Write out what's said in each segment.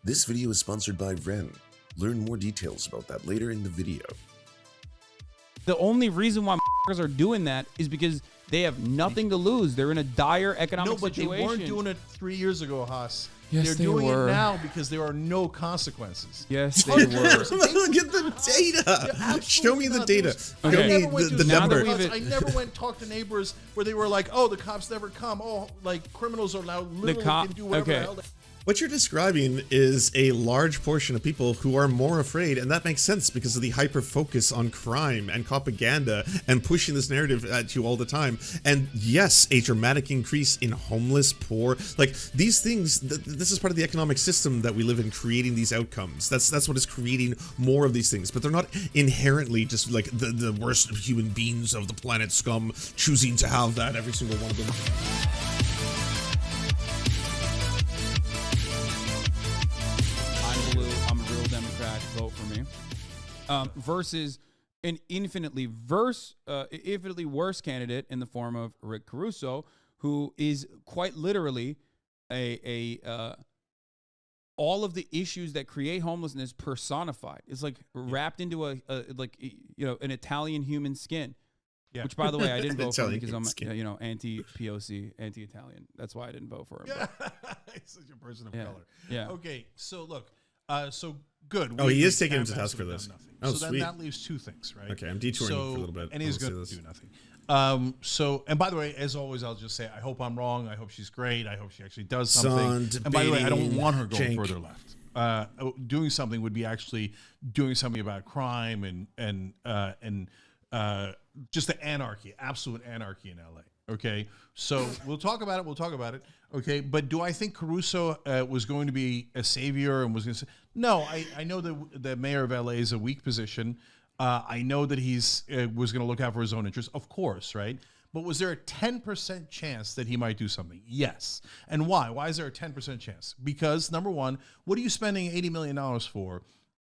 This video is sponsored by Ren. Learn more details about that later in the video. The only reason why motherfuckers are doing that is because they have nothing to lose. They're in a dire economic situation. No, but they weren't doing it 3 years ago, Haas. Yes, They're they doing were. it now because there are no consequences. Yes, they Look were. at the data. Show me the data. Okay. Show I me never went the to number. I never went and talked to neighbors where they were like, "Oh, the cops never come. Oh, like criminals are now literally can do whatever the hell they." What you're describing is a large portion of people who are more afraid, and that makes sense because of the hyper focus on crime and propaganda and pushing this narrative at you all the time. And yes, a dramatic increase in homeless, poor, like these things. This is part of the economic system that we live in, creating these outcomes. That's what is creating more of these things. But they're not inherently just like the worst human beings of the planet, scum, choosing to have that, every single one of them. I'm a real Democrat. Vote for me. Versus an infinitely worse candidate in the form of Rick Caruso, who is quite literally all of the issues that create homelessness personified. It's like wrapped into an Italian human skin. Yeah. Which, by the way, I didn't vote for him because I'm, anti-POC, anti-Italian. That's why I didn't vote for him. Yeah. He's such a person of color. Yeah. Okay, so look, so good. Oh, he is taking him to task for this. Oh, so then that leaves two things, right? Okay, I'm detouring for a little bit. And he's going to do nothing. And by the way, as always, I'll just say, I hope I'm wrong. I hope she's great. I hope she actually does something. And by the way, I don't want her going further left. Doing something would be actually doing something about crime and just the anarchy, absolute anarchy in LA. Okay, so we'll talk about it. Okay, but do I think Caruso was going to be a savior and was going to say, no, I know that the mayor of LA is a weak position. I know that he's was going to look out for his own interests, of course, right? But was there a 10% chance that he might do something? Yes. And why? Why is there a 10% chance? Because, number one, what are you spending $80 million for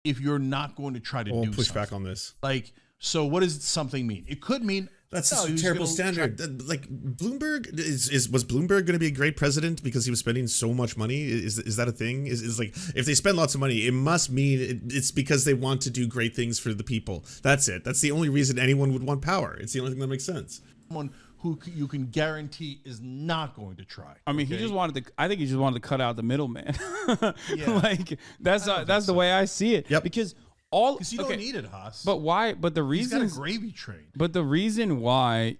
if you're not going to try to do push something? back on this. Like, so what does something mean? It could mean that's a terrible standard. Like Bloomberg was Bloomberg going to be a great president because he was spending so much money? Is that a thing? Is like if they spend lots of money, it must mean it's because they want to do great things for the people. That's it. That's the only reason anyone would want power. It's the only thing that makes sense. Someone who you can guarantee is not going to try. I mean, okay? I think he just wanted to cut out the middleman. Like that's the way I see it. Yep. Because you don't need it, Haas. But why? But the reason he's got a gravy train. But the reason why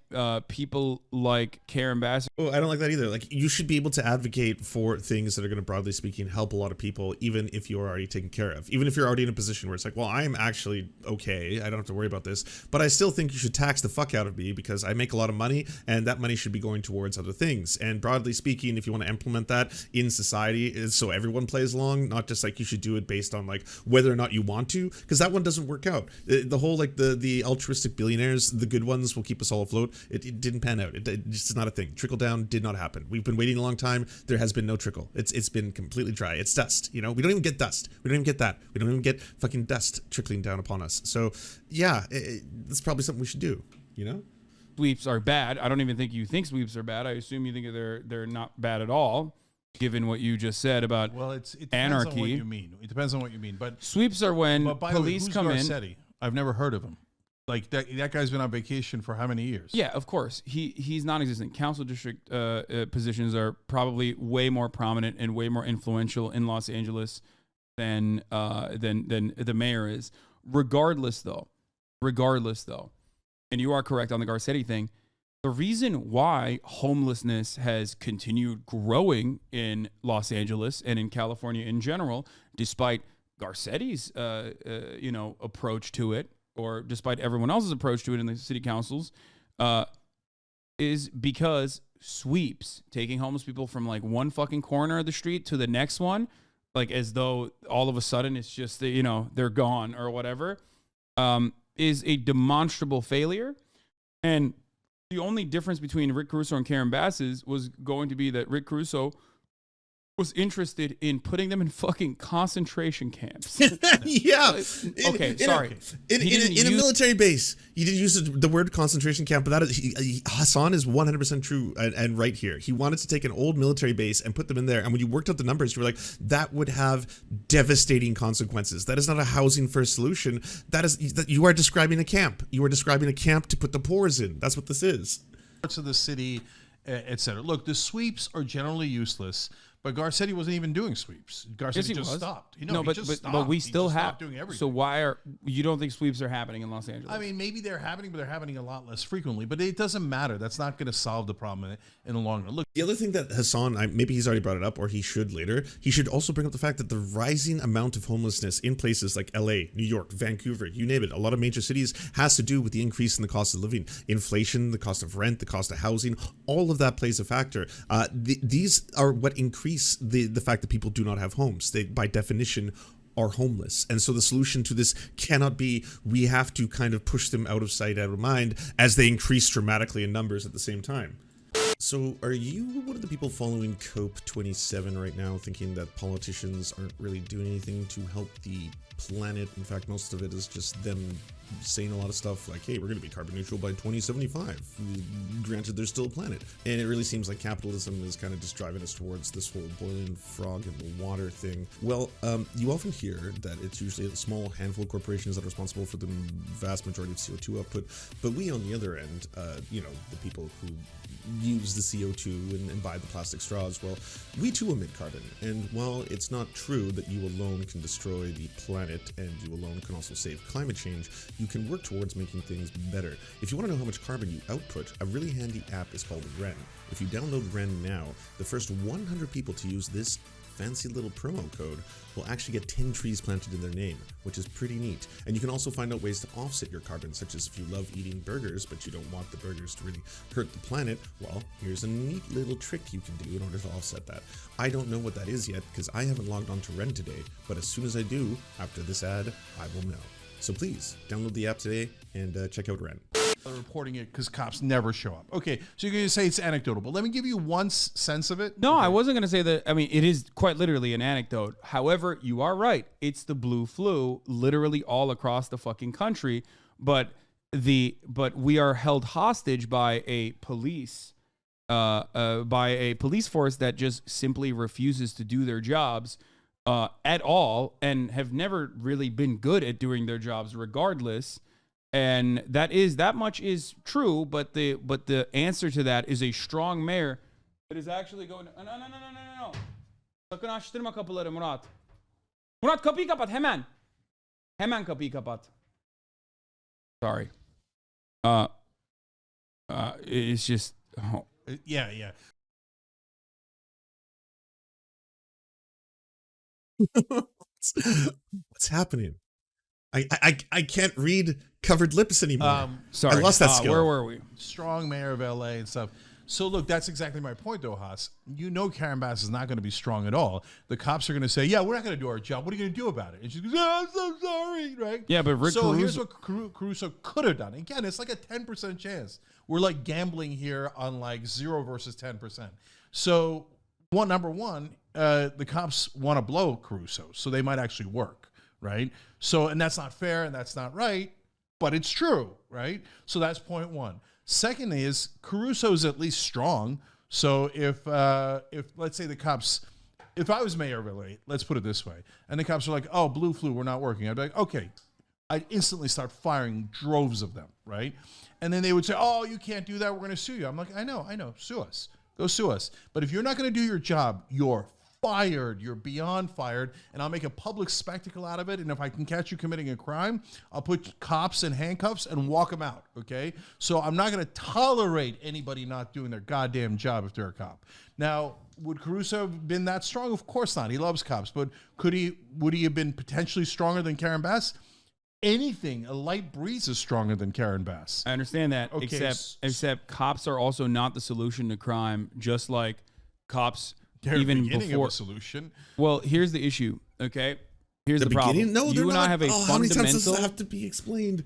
people like Karen Bass. Oh, I don't like that either. Like you should be able to advocate for things that are going to, broadly speaking, help a lot of people, even if you're already taken care of. Even if you're already in a position where it's like, well, I am actually okay. I don't have to worry about this. But I still think you should tax the fuck out of me because I make a lot of money, and that money should be going towards other things. And broadly speaking, if you want to implement that in society, so everyone plays along, not just like you should do it based on like whether or not you want to. Because that one doesn't work out. The whole like the altruistic billionaires, the good ones will keep us all afloat. It didn't pan out. It just is not a thing. Trickle down did not happen. We've been waiting a long time. There has been no trickle. It's been completely dry. It's dust. You know, we don't even get dust. We don't even get that. We don't even get fucking dust trickling down upon us. So yeah, that's probably something we should do. You know, Sweeps are bad. I don't even think you think sweeps are bad. I assume you think they're not bad at all. Given what you just said about it depends anarchy. on what you mean. It depends on what you mean. But sweeps are when police who's come Garcetti? I've never heard of him. Like that guy's been on vacation for how many years? Yeah, of course. He's non-existent. Council district positions are probably way more prominent and way more influential in Los Angeles than the mayor is. Regardless though, and you are correct on the Garcetti thing. The reason why homelessness has continued growing in Los Angeles and in California in general, despite Garcetti's approach to it, or despite everyone else's approach to it in the city councils, is because sweeps, taking homeless people from like one fucking corner of the street to the next one, like as though all of a sudden it's just they're gone or whatever, is a demonstrable failure. And the only difference between Rick Caruso and Karen Bass was going to be that Rick Caruso was interested in putting them in fucking concentration camps. Yeah. Okay, sorry. In a military base, you did use the word concentration camp, but that is Hasan is 100% true and right here. He wanted to take an old military base and put them in there, and when you worked out the numbers, you were like, that would have devastating consequences. That is not a housing first solution. You are describing a camp. You are describing a camp to put the poors in. That's what this is. Parts of the city, etc. Look, the sweeps are generally useless. But Garcetti wasn't even doing sweeps. Garcetti just stopped. But we still have. Doing everything. So why you don't think sweeps are happening in Los Angeles? I mean, maybe they're happening, but they're happening a lot less frequently. But it doesn't matter. That's not going to solve the problem in the long run. Look, the other thing that Hasan, maybe he's already brought it up, or he should later. He should also bring up the fact that the rising amount of homelessness in places like LA, New York, Vancouver, you name it, a lot of major cities, has to do with the increase in the cost of living, inflation, the cost of rent, the cost of housing. All of that plays a factor. These are what increase the fact that people do not have homes. They, by definition, are homeless. And so the solution to this cannot be we have to kind of push them out of sight, out of mind as they increase dramatically in numbers at the same time. So are you one of the people following COP27 right now, thinking that politicians aren't really doing anything to help the planet? In fact, most of it is just them saying a lot of stuff like, hey, we're going to be carbon neutral by 2075. Granted, there's still a planet. And it really seems like capitalism is kind of just driving us towards this whole boiling frog in the water thing. Well, you often hear that it's usually a small handful of corporations that are responsible for the vast majority of CO2 output. But we, on the other end, the people who use the CO2 and buy the plastic straws, well, we too emit carbon. And while it's not true that you alone can destroy the planet and you alone can also save climate change, you can work towards making things better. If you want to know how much carbon you output, a really handy app is called Ren. If you download Ren now, the first 100 people to use this fancy little promo code will actually get 10 trees planted in their name, which is pretty neat. And you can also find out ways to offset your carbon, such as if you love eating burgers, but you don't want the burgers to really hurt the planet, well, here's a neat little trick you can do in order to offset that. I don't know what that is yet, because I haven't logged on to Ren today, but as soon as I do, after this ad, I will know. So please, download the app today and check out Ren. Reporting it because cops never show up. Okay, so you're going to say it's anecdotal, but let me give you one sense of it. No, okay. I wasn't going to say that. I mean, it is quite literally an anecdote. However, you are right. It's the blue flu literally all across the fucking country. But we are held hostage by a police force that just simply refuses to do their jobs at all and have never really been good at doing their jobs regardless. And that much is true, but the answer to that is a strong mayor that is actually going no. Sakın açtırma kapıları Murat. Murat kapıyı kapat hemen. Hemen kapıyı kapat. Sorry. It's just Yeah. What's happening? I can't read covered lips anymore. Sorry, I lost that skill. Where were we? Strong mayor of LA and stuff. So look, that's exactly my point, though, Haas. You know Karen Bass is not going to be strong at all. The cops are going to say, yeah, we're not going to do our job. What are you going to do about it? And she goes, oh, I'm so sorry, right? Yeah, but Rick So Caruso, here's what Caruso could have done. Again, it's like a 10% chance. We're like gambling here on like 0 versus 10%. So number one, the cops want to blow Caruso, so they might actually work, right? So, and that's not fair and that's not right, but it's true, right? So that's point one. Second is Caruso is at least strong. So if let's say the cops, if I was mayor of LA, let's put it this way, and the cops are like, oh, blue flu, we're not working. I'd be like, okay. I'd instantly start firing droves of them, right? And then they would say, oh, you can't do that. We're going to sue you. I'm like, I know. Sue us. Go sue us. But if you're not going to do your job, you're fired. You're beyond fired. And I'll make a public spectacle out of it. And if I can catch you committing a crime, I'll put cops in handcuffs and walk them out, okay? So I'm not going to tolerate anybody not doing their goddamn job if they're a cop. Now, would Caruso have been that strong? Of course not. He loves cops. But would he have been potentially stronger than Karen Bass? Anything, a light breeze is stronger than Karen Bass. I understand that, Okay, except cops are also not the solution to crime, just like cops They're even the beginning before. of a solution. Well, here's the issue, okay? Here's the problem. beginning? No, they're you and not. I have a How many times does fundamental this have to be explained?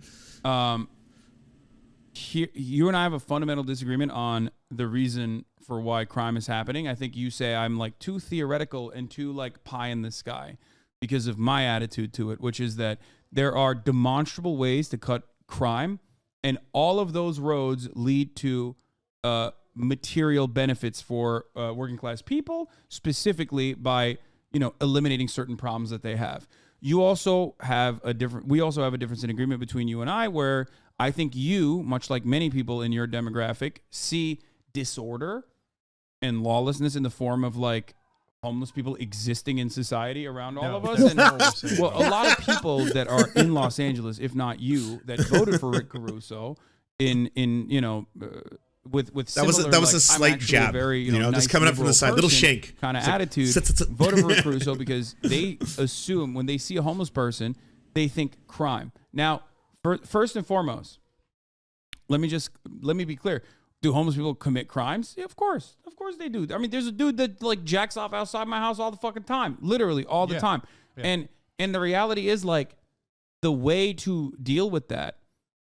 you and I have a fundamental disagreement on the reason for why crime is happening. I think you say I'm like too theoretical and too like pie in the sky because of my attitude to it, which is that there are demonstrable ways to cut crime, and all of those roads lead to material benefits for working class people, specifically by eliminating certain problems that they have. We also have a difference in agreement between you and I, where I think you, much like many people in your demographic, see disorder and lawlessness in the form of like homeless people existing in society around all of us. And well, a lot of people that are in Los Angeles, if not you, that voted for Rick Caruso with that was a slight jab, nice just coming up from the side, little shank kind of attitude. Voted for Rick Caruso because they assume when they see a homeless person, they think crime. Now, first and foremost, let me be clear. Do homeless people commit crimes? Yeah, of course they do. I mean, there's a dude that like jacks off outside my house all the fucking time, literally all the time. Yeah. And the reality is like the way to deal with that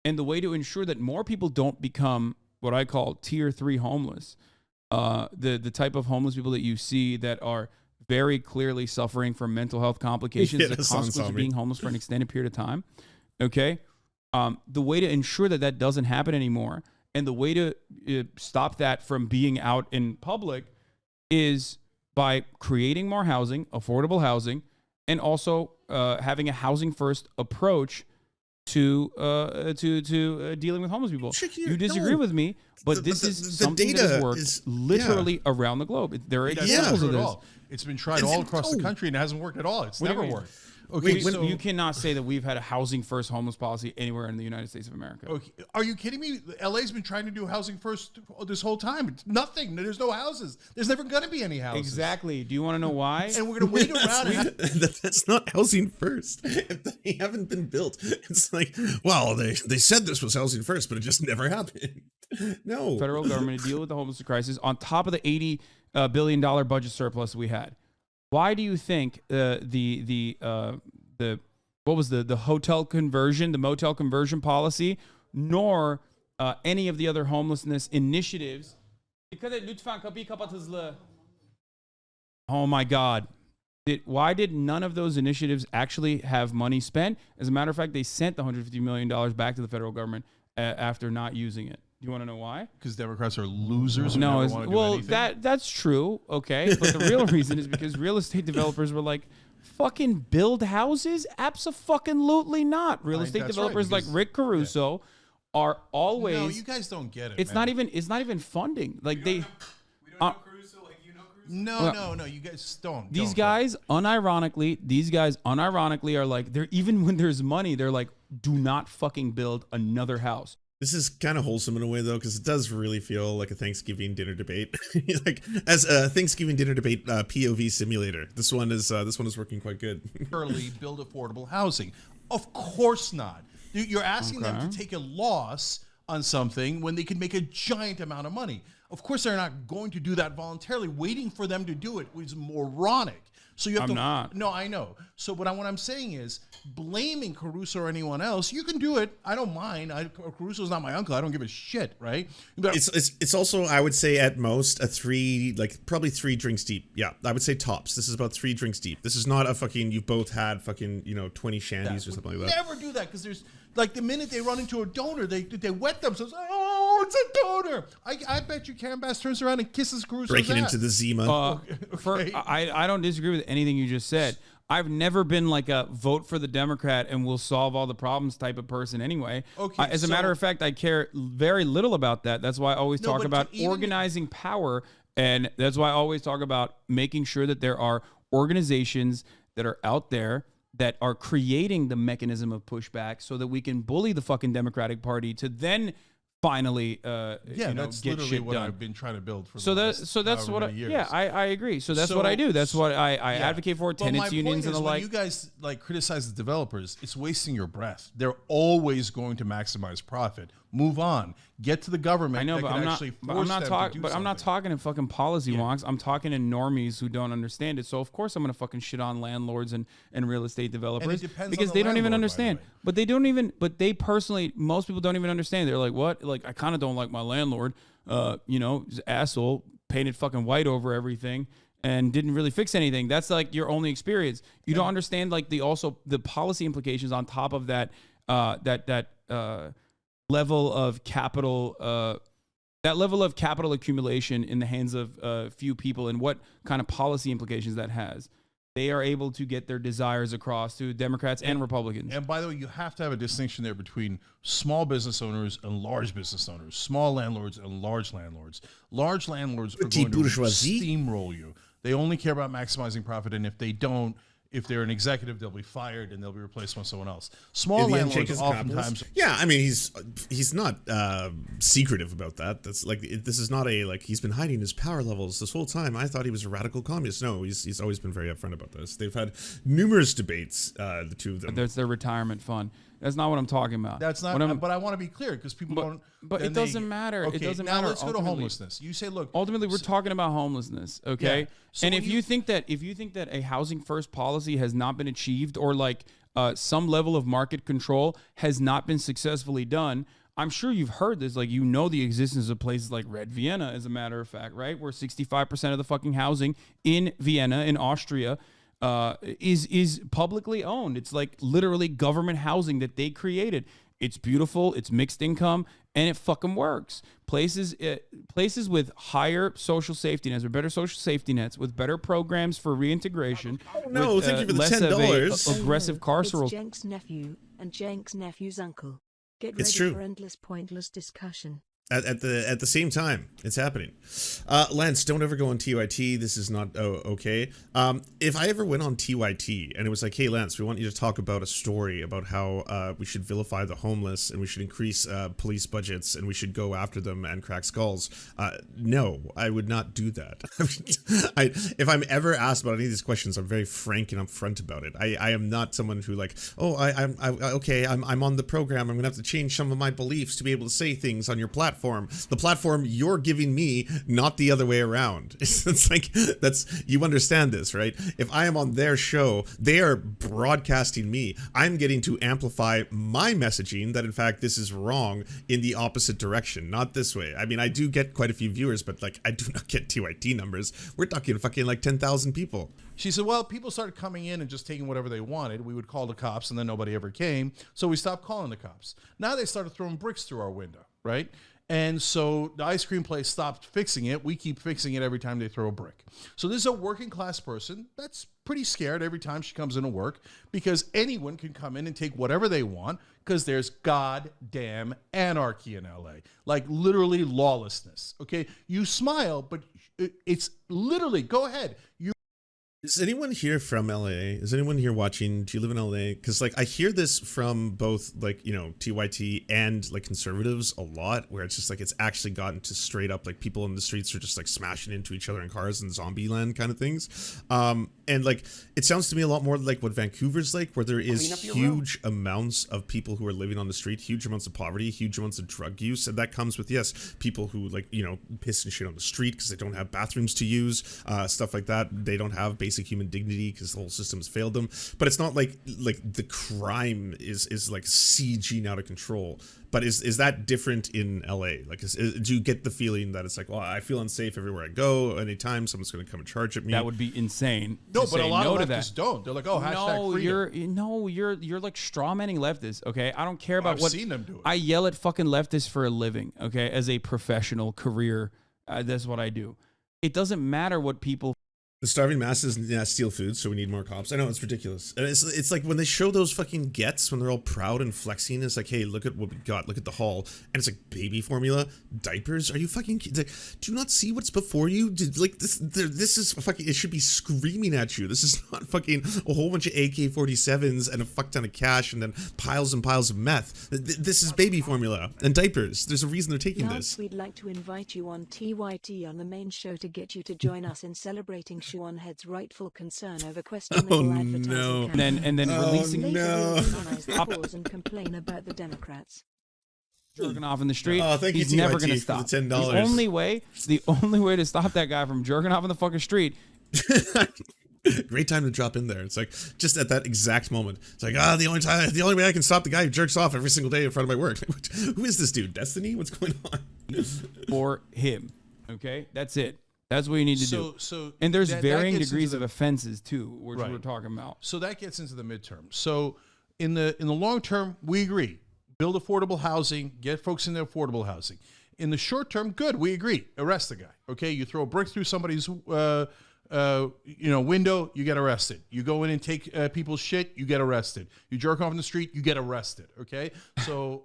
and the way to ensure that more people don't become what I call tier 3 homeless, the type of homeless people that you see that are very clearly suffering from mental health complications, the consequence of being homeless for an extended period of time. Okay. The way to ensure that that doesn't happen anymore and the way to stop that from being out in public is by creating more housing, affordable housing, and also having a housing first approach to dealing with homeless people. You disagree with me, but this is something that has worked literally around the globe. There are examples of this. It's been tried all across the country and it hasn't worked at all. It's never worked. Okay, so you cannot say that we've had a housing first homeless policy anywhere in the United States of America. Okay, are you kidding me? LA's been trying to do housing first this whole time. It's nothing. There's no houses. There's never going to be any houses. Exactly. Do you want to know why? And we're going to wait around. That's not housing first. If they haven't been built, it's like, well, they said this was housing first, but it just never happened. No. Federal government to deal with the homeless crisis on top of the $80 billion budget surplus we had. Why do you think the hotel conversion, the motel conversion policy, nor any of the other homelessness initiatives? Oh my God. Why did none of those initiatives actually have money spent? As a matter of fact, they sent the $150 million back to the federal government after not using it. You want to know why? Because Democrats are losers. No, that's true. Okay, but the real reason is because real estate developers were like, "Fucking build houses? Abso-fucking-lutely not." Real estate developers like Rick Caruso are always. No, you guys don't get it. It's not even funding. Like we don't know Caruso like you know Caruso. No, you guys don't. These guys unironically are like, they're even when there's money, they're like, do not fucking build another house. This is kind of wholesome in a way, though, because it does really feel like a Thanksgiving dinner debate. Like as a Thanksgiving dinner debate POV simulator, this one is working quite good. Early build affordable housing, of course not. You're asking them to take a loss on something when they can make a giant amount of money. Of course, they're not going to do that voluntarily. Waiting for them to do it is moronic. So you have not. No, I know. So what I'm saying is blaming Caruso or anyone else. You can do it. I don't mind. Caruso's not my uncle. I don't give a shit, right? But it's also, I would say, at most probably 3 drinks deep. Yeah, I would say tops. This is about 3 drinks deep. This is not a fucking you've both had fucking 20 shandies or something like that. Never do that because there's like the minute they run into a donor, they wet themselves. Oh, it's a donor. I bet you Karen Bass turns around and kisses Caruso's breaking ass. into the Zima. I don't disagree with anything you just said. I've never been like a vote for the Democrat and we'll solve all the problems type of person anyway. Okay, as a matter of fact, I care very little about that. That's why I always talk about organizing power. And that's why I always talk about making sure that there are organizations that are out there that are creating the mechanism of pushback so that we can bully the fucking Democratic Party to then finally that's get literally shit what done. I've been trying to build for that's what I agree. So that's what I do. That's what I advocate for, tenants unions and the like. When you guys like criticize the developers, it's wasting your breath. They're always going to maximize profit. Move on. Get to the government. I know, that but can I'm not. actually But I'm force not them talking. to do But I'm not something. talking in fucking policy wonks. I'm talking in normies who don't understand it. So of course I'm gonna fucking shit on landlords and real estate developers depends on because the they don't even landlord, by the understand. way. But they don't even. But they personally, most people don't even understand. They're like, what? Like I kind of don't like my landlord. You know, he's an asshole, painted fucking white over everything. And didn't really fix anything. That's like your only experience. You don't understand like the policy implications on top of that level of capital accumulation in the hands of few people and what kind of policy implications that has. They are able to get their desires across to Democrats and Republicans. And by the way, you have to have a distinction there between small business owners and large business owners, small landlords and large landlords. Large landlords are going to steamroll you. They only care about maximizing profit, and if they don't, if they're an executive, they'll be fired and they'll be replaced by someone else. Small landlords oftentimes. Yeah, I mean he's not secretive about that. That's like this is not a like he's been hiding his power levels this whole time. I thought he was a radical communist. No, he's always been very upfront about this. They've had numerous debates, the two of them. There's their retirement fund. That's not what I'm talking about. That's not. But I want to be clear because people don't. But it doesn't matter. Okay, it doesn't now matter. let's go to homelessness. You say, look. Ultimately, we're talking about homelessness, okay? Yeah. So and if you think that a housing first policy has not been achieved, or like some level of market control has not been successfully done, I'm sure you've heard this. Like, you know, the existence of places like Red Vienna, as a matter of fact, right, where 65% of the fucking housing in Vienna, in Austria, is publicly owned. It's like literally government housing that they created. It's beautiful. It's mixed income, and it fucking works. Places with higher social safety nets, or better social safety nets, with better programs for reintegration. No, with, thank you for the less $10. of aggressive carceral. It's Cenk's nephew and Cenk's nephew's uncle. Get ready It's true. for endless, pointless discussion. At the same time, it's happening. Lance, don't ever go on TYT. This is not okay. If I ever went on TYT and it was like, hey, Lance, we want you to talk about a story about how we should vilify the homeless and we should increase police budgets and we should go after them and crack skulls. No, I would not do that. If I'm ever asked about any of these questions, I'm very frank and upfront about it. I am not someone who like, oh, I'm on the program. I'm gonna have to change some of my beliefs to be able to say things on your platform. The platform you're giving me, not the other way around. It's like, you understand this, right? If I am on their show, they are broadcasting me. I'm getting to amplify my messaging that in fact this is wrong in the opposite direction, not this way. I mean, I do get quite a few viewers, but like I do not get TYT numbers. We're talking fucking like 10,000 people. She said, well, people started coming in and just taking whatever they wanted. We would call the cops and then nobody ever came. So we stopped calling the cops. Now they started throwing bricks through our window, right? And so the ice cream place stopped fixing it. We keep fixing it every time they throw a brick. So this is a working class person that's pretty scared every time she comes into work because anyone can come in and take whatever they want because there's goddamn anarchy in LA. Like literally lawlessness. Okay. You smile, but it's literally, go ahead. Is anyone here from LA? Is anyone here watching? Do you live in LA? Because like I hear this from both like, you know, TYT and like conservatives a lot, where it's just like it's actually gotten to straight up like people in the streets are just like smashing into each other in cars in zombie land kind of things. And like it sounds to me a lot more like what Vancouver's like, where there is huge amounts of people who are living on the street, huge amounts of poverty, huge amounts of drug use, and that comes with, yes, people who like, you know, piss and shit on the street because they don't have bathrooms to use, stuff like that. They don't have basic human dignity because the whole system has failed them. But it's not like the crime is like sieging out of control. But is that different in LA? Like, do you get the feeling that it's like, well, I feel unsafe everywhere I go. Anytime someone's going to come and charge at me. That would be insane. No, but a lot of leftists don't. They're like, oh, hashtag freedom. You're like strawmanning leftists. Okay, I don't care about I've seen them do it. I yell at fucking leftists for a living. Okay, as a professional career, that's what I do. It doesn't matter what people. The starving masses steal food, so we need more cops. I know, it's ridiculous. And it's like when they show those fucking gets, when they're all proud and flexing, it's like, hey, look at what we got, look at the haul. And it's like baby formula, diapers. Are you fucking kidding? Do you not see what's before you? Like this is fucking, it should be screaming at you. This is not fucking a whole bunch of AK-47s and a fuck ton of cash and then piles and piles of meth. This is baby formula and diapers. There's a reason they're taking this. We'd like to invite you on TYT on the main show to get you to join us in celebrating Sean Head's rightful concern over questionable advertising. No. And then releasing. Later, we'll organize the pause and complain about the Democrats. jerking off in the street. Oh, thank you, He's never going to TYT, for stop. the $10. The only way to stop that guy from jerking off in the fucking street. Great time to drop in there. It's like just at that exact moment. It's like, the only way I can stop the guy who jerks off every single day in front of my work. Who is this dude? Destiny? What's going on? For him. Okay? That's it. That's what you need to do. So and there's that varying gets degrees into of offenses too, which Right. we're talking about. So that gets into the midterm. So in the long term, we agree. Build affordable housing, get folks into affordable housing. In the short term, good, we agree. Arrest the guy. Okay, you throw a brick through somebody's window, you get arrested. You go in and take people's shit, you get arrested. You jerk off in the street, you get arrested. Okay, so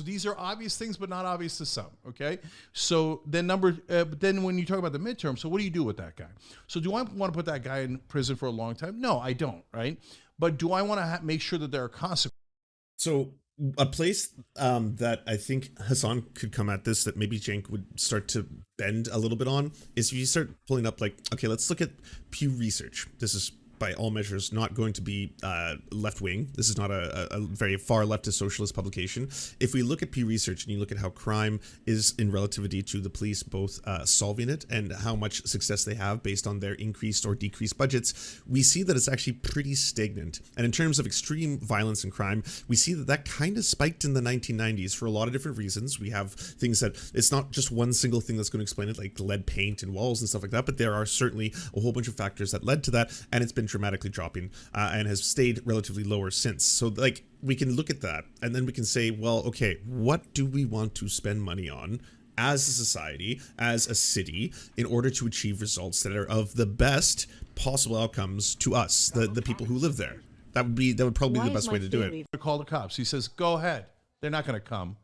these are obvious things, but not obvious to some. Okay, so then then when you talk about the midterm, so what do you do with that guy? So do I want to put that guy in prison for a long time? No, I don't. Right, but do I want to make sure that there are consequences? So a place that I think Hasan could come at this, that maybe Cenk would start to bend a little bit on, is if you start pulling up, like, okay, let's look at Pew Research. This is by all measures not going to be left-wing. This is not a very far leftist socialist publication. If we look at Pew Research and you look at how crime is in relativity to the police both solving it and how much success they have based on their increased or decreased budgets, we see that it's actually pretty stagnant. And in terms of extreme violence and crime, we see that that kind of spiked in the 1990s for a lot of different reasons. We have things that, it's not just one single thing that's going to explain it, like lead paint and walls and stuff like that, but there are certainly a whole bunch of factors that led to that, and it's been dramatically dropping and has stayed relatively lower since. So like we can look at that and then we can say, well, okay, what do we want to spend money on as a society, as a city, in order to achieve results that are of the best possible outcomes to us, the people who live there? That would probably be the best way to do it. Call the cops. He says, go ahead. They're not going to come.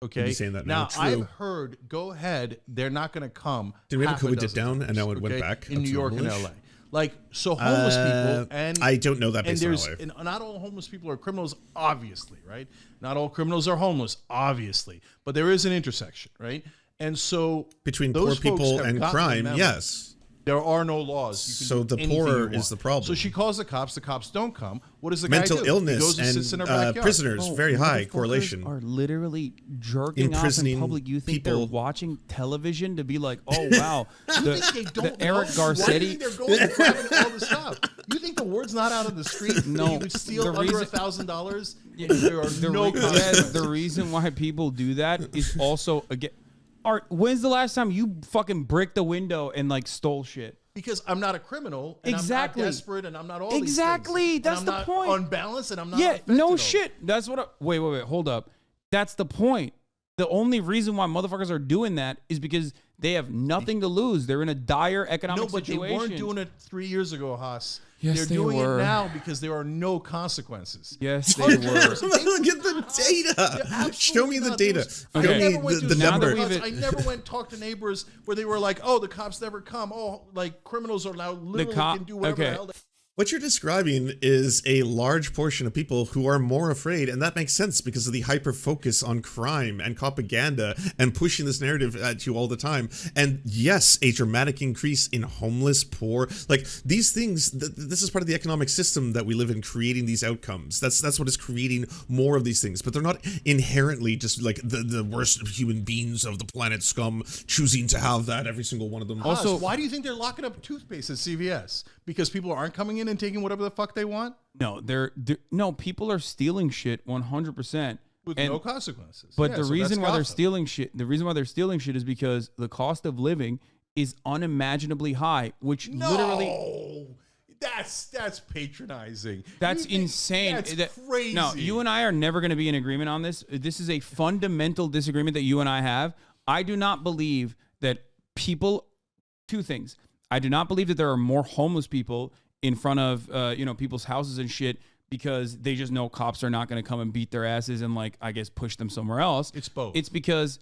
Okay. Saying that now True. I've heard, go ahead. They're not going to come. Did we have a COVID dip down and now it went back in New York and normal-ish? LA? Like, so homeless people, and I don't know that based on LA. And not all homeless people are criminals, obviously, right? Not all criminals are homeless, obviously, but there is an intersection, right? And so between those poor people folks have and gotten the crime, memo. yes. There are no laws. So the poorer is the problem. So she calls the cops don't come. What does the mental guy do? illness He goes and sits in her and backyard. prisoners, very high Motherfuckers correlation. Are literally jerking off in Imprisoning public. You think people. they're watching television to be like, oh wow, You think they don't the Eric know? Why do you Garcetti. think they're going and grabbing all the stuff? You think the word's not out of the street? No, You would steal the under reason- $1,000. There are no Yes, consequences. the reason why people do that is also again. Art, when's the last time you fucking bricked the window and like stole shit? Because I'm not a criminal, and Exactly. I'm not desperate, and I'm not all Exactly. these things. That's And the I'm not point. unbalanced, and I'm not Yeah, affected no all. shit. That's what. Wait, hold up. That's the point. The only reason why motherfuckers are doing that is because they have nothing to lose. They're in a dire economic No, but situation. they weren't doing it 3 years ago, Haas. Yes, They're they doing were. it now because there are no consequences. Yes, they 100%. were. Look at the data. Absolutely Show me the not. data. I Show never me went to the now that number. we've- I never went talk to neighbors where they were like, "Oh, the cops never come. Oh, like criminals are now literally can do whatever the hell." What you're describing is a large portion of people who are more afraid, and that makes sense because of the hyper focus on crime and propaganda and pushing this narrative at you all the time. And yes, a dramatic increase in homeless, poor, like these things. This is part of the economic system that we live in, creating these outcomes. That's what is creating more of these things. But they're not inherently just like the worst human beings of the planet, scum, choosing to have that every single one of them. Also, why do you think they're locking up toothpaste at CVS? Because people aren't coming in and taking whatever the fuck they want No, no. People are stealing shit 100%. with no consequences. But Yeah, the so reason that's why they're Gotham. stealing shit, is because the cost of living is unimaginably high, which literally No, that's patronizing. that's You think insane. That's crazy. No, you and I are never going to be in agreement on this. This is a fundamental disagreement that you and I have. I do not believe that people. Two things. I do not believe that there are more homeless people in front of people's houses and shit because they just know cops are not going to come and beat their asses and like I guess push them somewhere else. It's both. It's because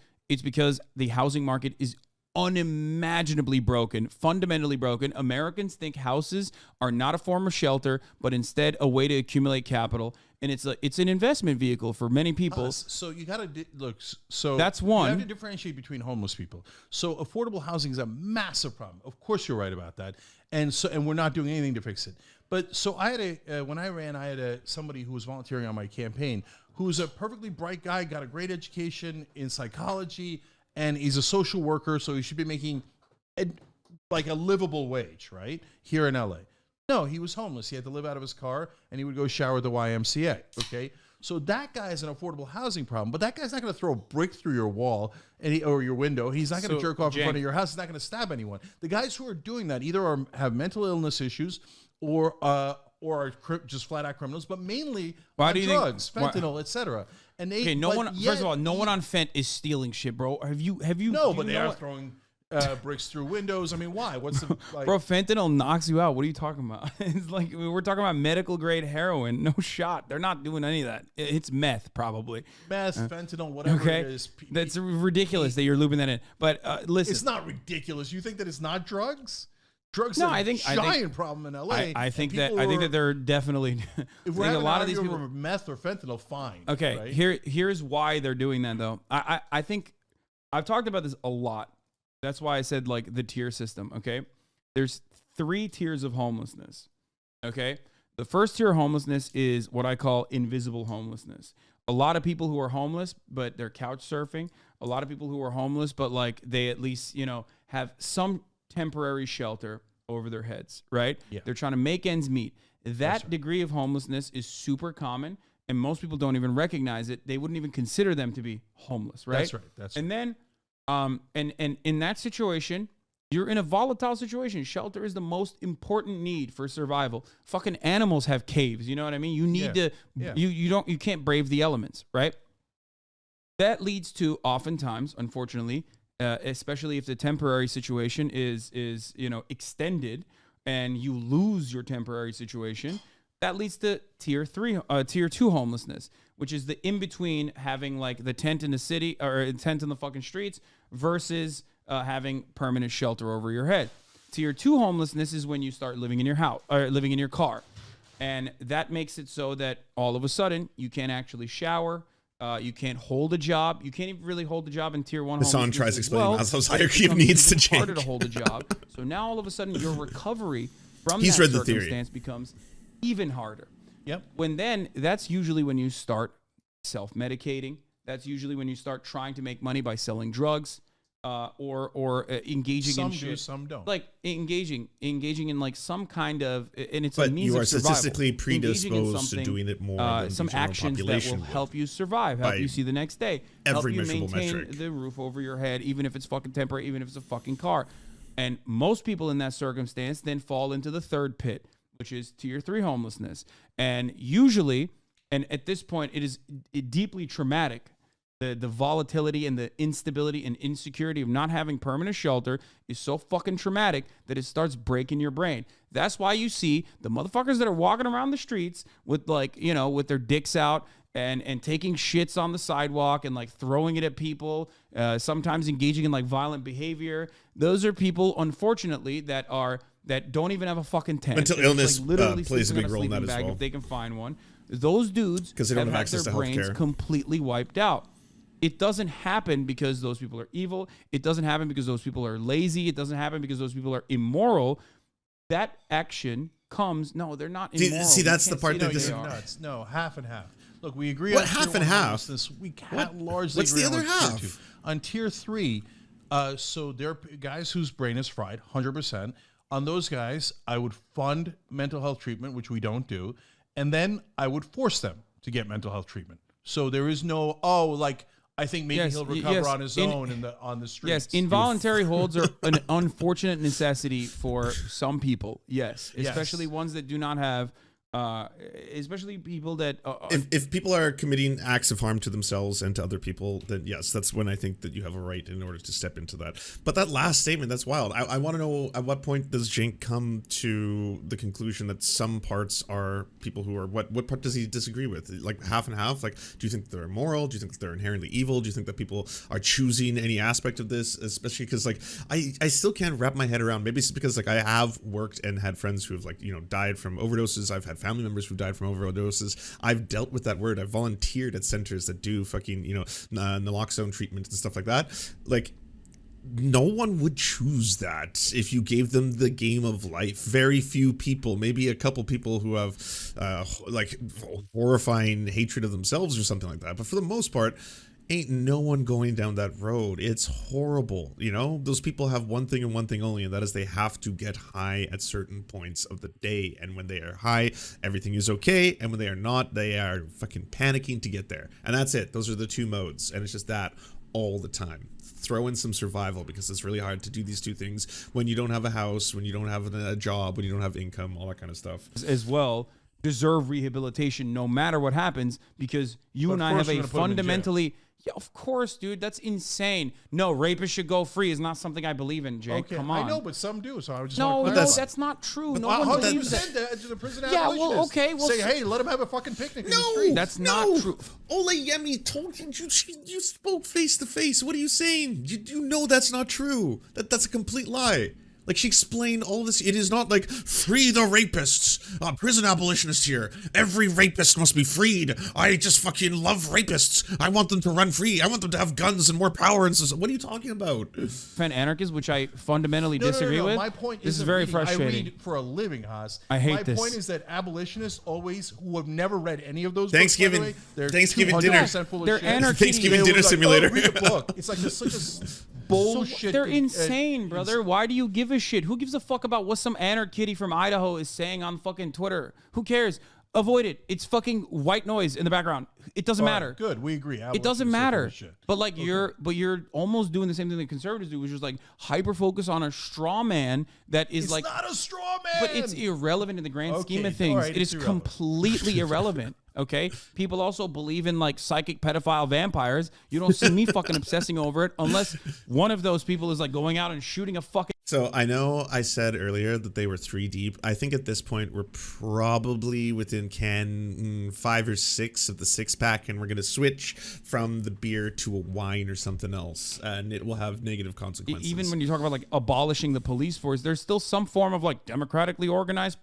the housing market is unimaginably broken, fundamentally broken. Americans think houses are not a form of shelter, but instead a way to accumulate capital, and it's an investment vehicle for many people. So you got to look. So That's You one. have to differentiate between homeless people. So affordable housing is a massive problem. Of course, you're right about that, and we're not doing anything to fix it. But so I had when I ran, I had somebody who was volunteering on my campaign who's a perfectly bright guy, got a great education in psychology, and he's a social worker, so he should be making like a livable wage, right, here in LA. No, he was homeless. He had to live out of his car, and he would go shower at the YMCA, okay? So that guy has an affordable housing problem, but that guy's not going to throw a brick through your wall or your window. He's not going to jerk off in front of your house. He's not going to stab anyone. The guys who are doing that either have mental illness issues or are just flat out criminals, but mainly drugs, fentanyl, etc. And they first of all, no one on Fent is stealing shit, bro. Have you? No, but they are throwing bricks through windows. I mean, why? What's the bro? Fentanyl knocks you out. What are you talking about? It's like we're talking about medical grade heroin. No shot. They're not doing any of that. It's meth, probably. Meth, fentanyl, whatever it is. That's ridiculous that you're looping that in. But listen, it's not ridiculous. You think that it's not drugs? Drugs no, are I think, a giant problem in LA. I think that they're definitely. If we're having a lot of these people over meth or fentanyl, fine. Okay, right? here's why they're doing that though. I think I've talked about this a lot. That's why I said like the tier system. Okay, there's 3 tiers of homelessness. Okay, the first tier of homelessness is what I call invisible homelessness. A lot of people who are homeless, but they're couch surfing. A lot of people who are homeless, but like they at least have some temporary shelter over their heads, right? Yeah. They're trying to make ends meet. That degree of homelessness is super common, and most people don't even recognize it. They wouldn't even consider them to be homeless, right? That's right. That's and then, and in that situation, you're in a volatile situation. Shelter is the most important need for survival. Fucking animals have caves. You know what I mean? You need to. Yeah. You can't brave the elements, right? That leads to oftentimes, unfortunately, especially if the temporary situation is extended and you lose your temporary situation, that leads to tier 2 homelessness, which is the in between having like the tent in the city or a tent in the fucking streets versus having permanent shelter over your head. Tier 2 homelessness is when you start living in your house or living in your car, and that makes it so that all of a sudden you can't actually shower. You can't hold a job. You can't even really hold a job in tier 1 homelessness. Hasan tries explaining Maslow's hierarchy of needs to Cenk. Harder to hold a job. So now all of a sudden your recovery from that circumstance becomes even harder. Yep. That's usually when you start self-medicating. That's usually when you start trying to make money by selling drugs. Or engaging in shit. Some do, some don't. Like engaging in like some kind of, and it's but a means you are of survival. statistically predisposed to doing it more than some actions that will help you survive, help you see the next day, help you maintain the roof over your head, even if it's fucking temporary, even if it's a fucking car. And most people in that circumstance then fall into the third pit, which is tier 3 homelessness. And usually, and at this point, it is deeply traumatic. The volatility and the instability and insecurity of not having permanent shelter is so fucking traumatic that it starts breaking your brain. That's why you see the motherfuckers that are walking around the streets with with their dicks out and taking shits on the sidewalk and like throwing it at people, sometimes engaging in like violent behavior. Those are people, unfortunately, that don't even have a fucking tent. Mental illness like literally plays a big role in that as well. If they can find one. Those dudes because they don't have access their to brains healthcare. Completely wiped out. It doesn't happen because those people are evil. It doesn't happen because those people are lazy. It doesn't happen because those people are immoral. That action comes. No, they're not immoral. See, that's the part that you're nuts. No, half and half. Look, we agree. What on half and half? We largely What's agree the other on half? Tier 2. On tier 3, so there are guys whose brain is fried, 100%. On those guys, I would fund mental health treatment, which we don't do, and then I would force them to get mental health treatment. So there is no I think maybe he'll recover on his own on the streets. Yes, involuntary holds are an unfortunate necessity for some people. Yes, especially ones that do not have, especially people that. If people are committing acts of harm to themselves and to other people, then yes, that's when I think that you have a right in order to step into that. But that last statement, that's wild. I want to know, at what point does Cenk come to the conclusion that some parts are people who are, what part does he disagree with? Like half and half? Like, do you think they're immoral? Do you think that they're inherently evil? Do you think that people are choosing any aspect of this? Especially because like, I still can't wrap my head around, maybe it's because like I have worked and had friends who have like, died from overdoses. I've had family members who died from overdoses. I've dealt with that word. I've volunteered at centers that do fucking, naloxone treatment and stuff like that. Like, no one would choose that if you gave them the game of life. Very few people, maybe a couple people who have like horrifying hatred of themselves or something like that. But for the most part, ain't no one going down that road. It's horrible. You know, those people have one thing and one thing only, and that is they have to get high at certain points of the day. And when they are high, everything is okay. And when they are not, they are fucking panicking to get there. And that's it. Those are the two modes. And it's just that all the time. Throw in some survival, because it's really hard to do these two things when you don't have a house, when you don't have a job, when you don't have income, all that kind of stuff. As well, deserve rehabilitation no matter what happens, because you and I have a fundamentally... Yeah, of course, dude. That's insane. No, rapists should go free is not something I believe in, Jake. Okay, Come on. I know, but some do. So I was just no, want no, to that's not true. No one believes that. To the prison Yeah, well, abolitionists. okay. Well, say, hey, let them have a fucking picnic in the No, street. That's not true. Olayemi told you, you spoke face to face. What are you saying? You know that's not true. That's a complete lie. Like, she explained all this. It is not like, free the rapists. Prison abolitionist here. Every rapist must be freed. I just fucking love rapists. I want them to run free. I want them to have guns and more power and so. What are you talking about? Fan anarchists, which I fundamentally disagree with. My point this is very frustrating. I read for a living, Haas. I hate this. My point is that abolitionists always, who have never read any of those Thanksgiving, books, by the way, Thanksgiving 200% dinner. full of They're shit. anarchy. Thanksgiving They dinner were like, simulator. Oh, read a book. It's like such a bullshit. They're insane, brother. Why do you give a shit? Who gives a fuck about what some anarch-kitty from Idaho is saying on fucking Twitter? Who cares? Avoid it. It's fucking white noise in the background. It doesn't matter. Good, we agree. It doesn't matter. But like you're almost doing the same thing that conservatives do, which is like hyper focus on a straw man that is It's like not a straw man. But it's irrelevant in the grand scheme of Okay, things. all right, it is it's irrelevant. completely irrelevant. Okay? People also believe in like psychic pedophile vampires. You don't see me fucking obsessing over it unless one of those people is like going out and shooting a fucking. So I know I said earlier that they were 3 deep. I think at this point we're probably within 5 or 6 of the 6-pack, and we're going to switch from the beer to a wine or something else, and it will have negative consequences. Even when you talk about like abolishing the police force, there's still some form of like democratically organized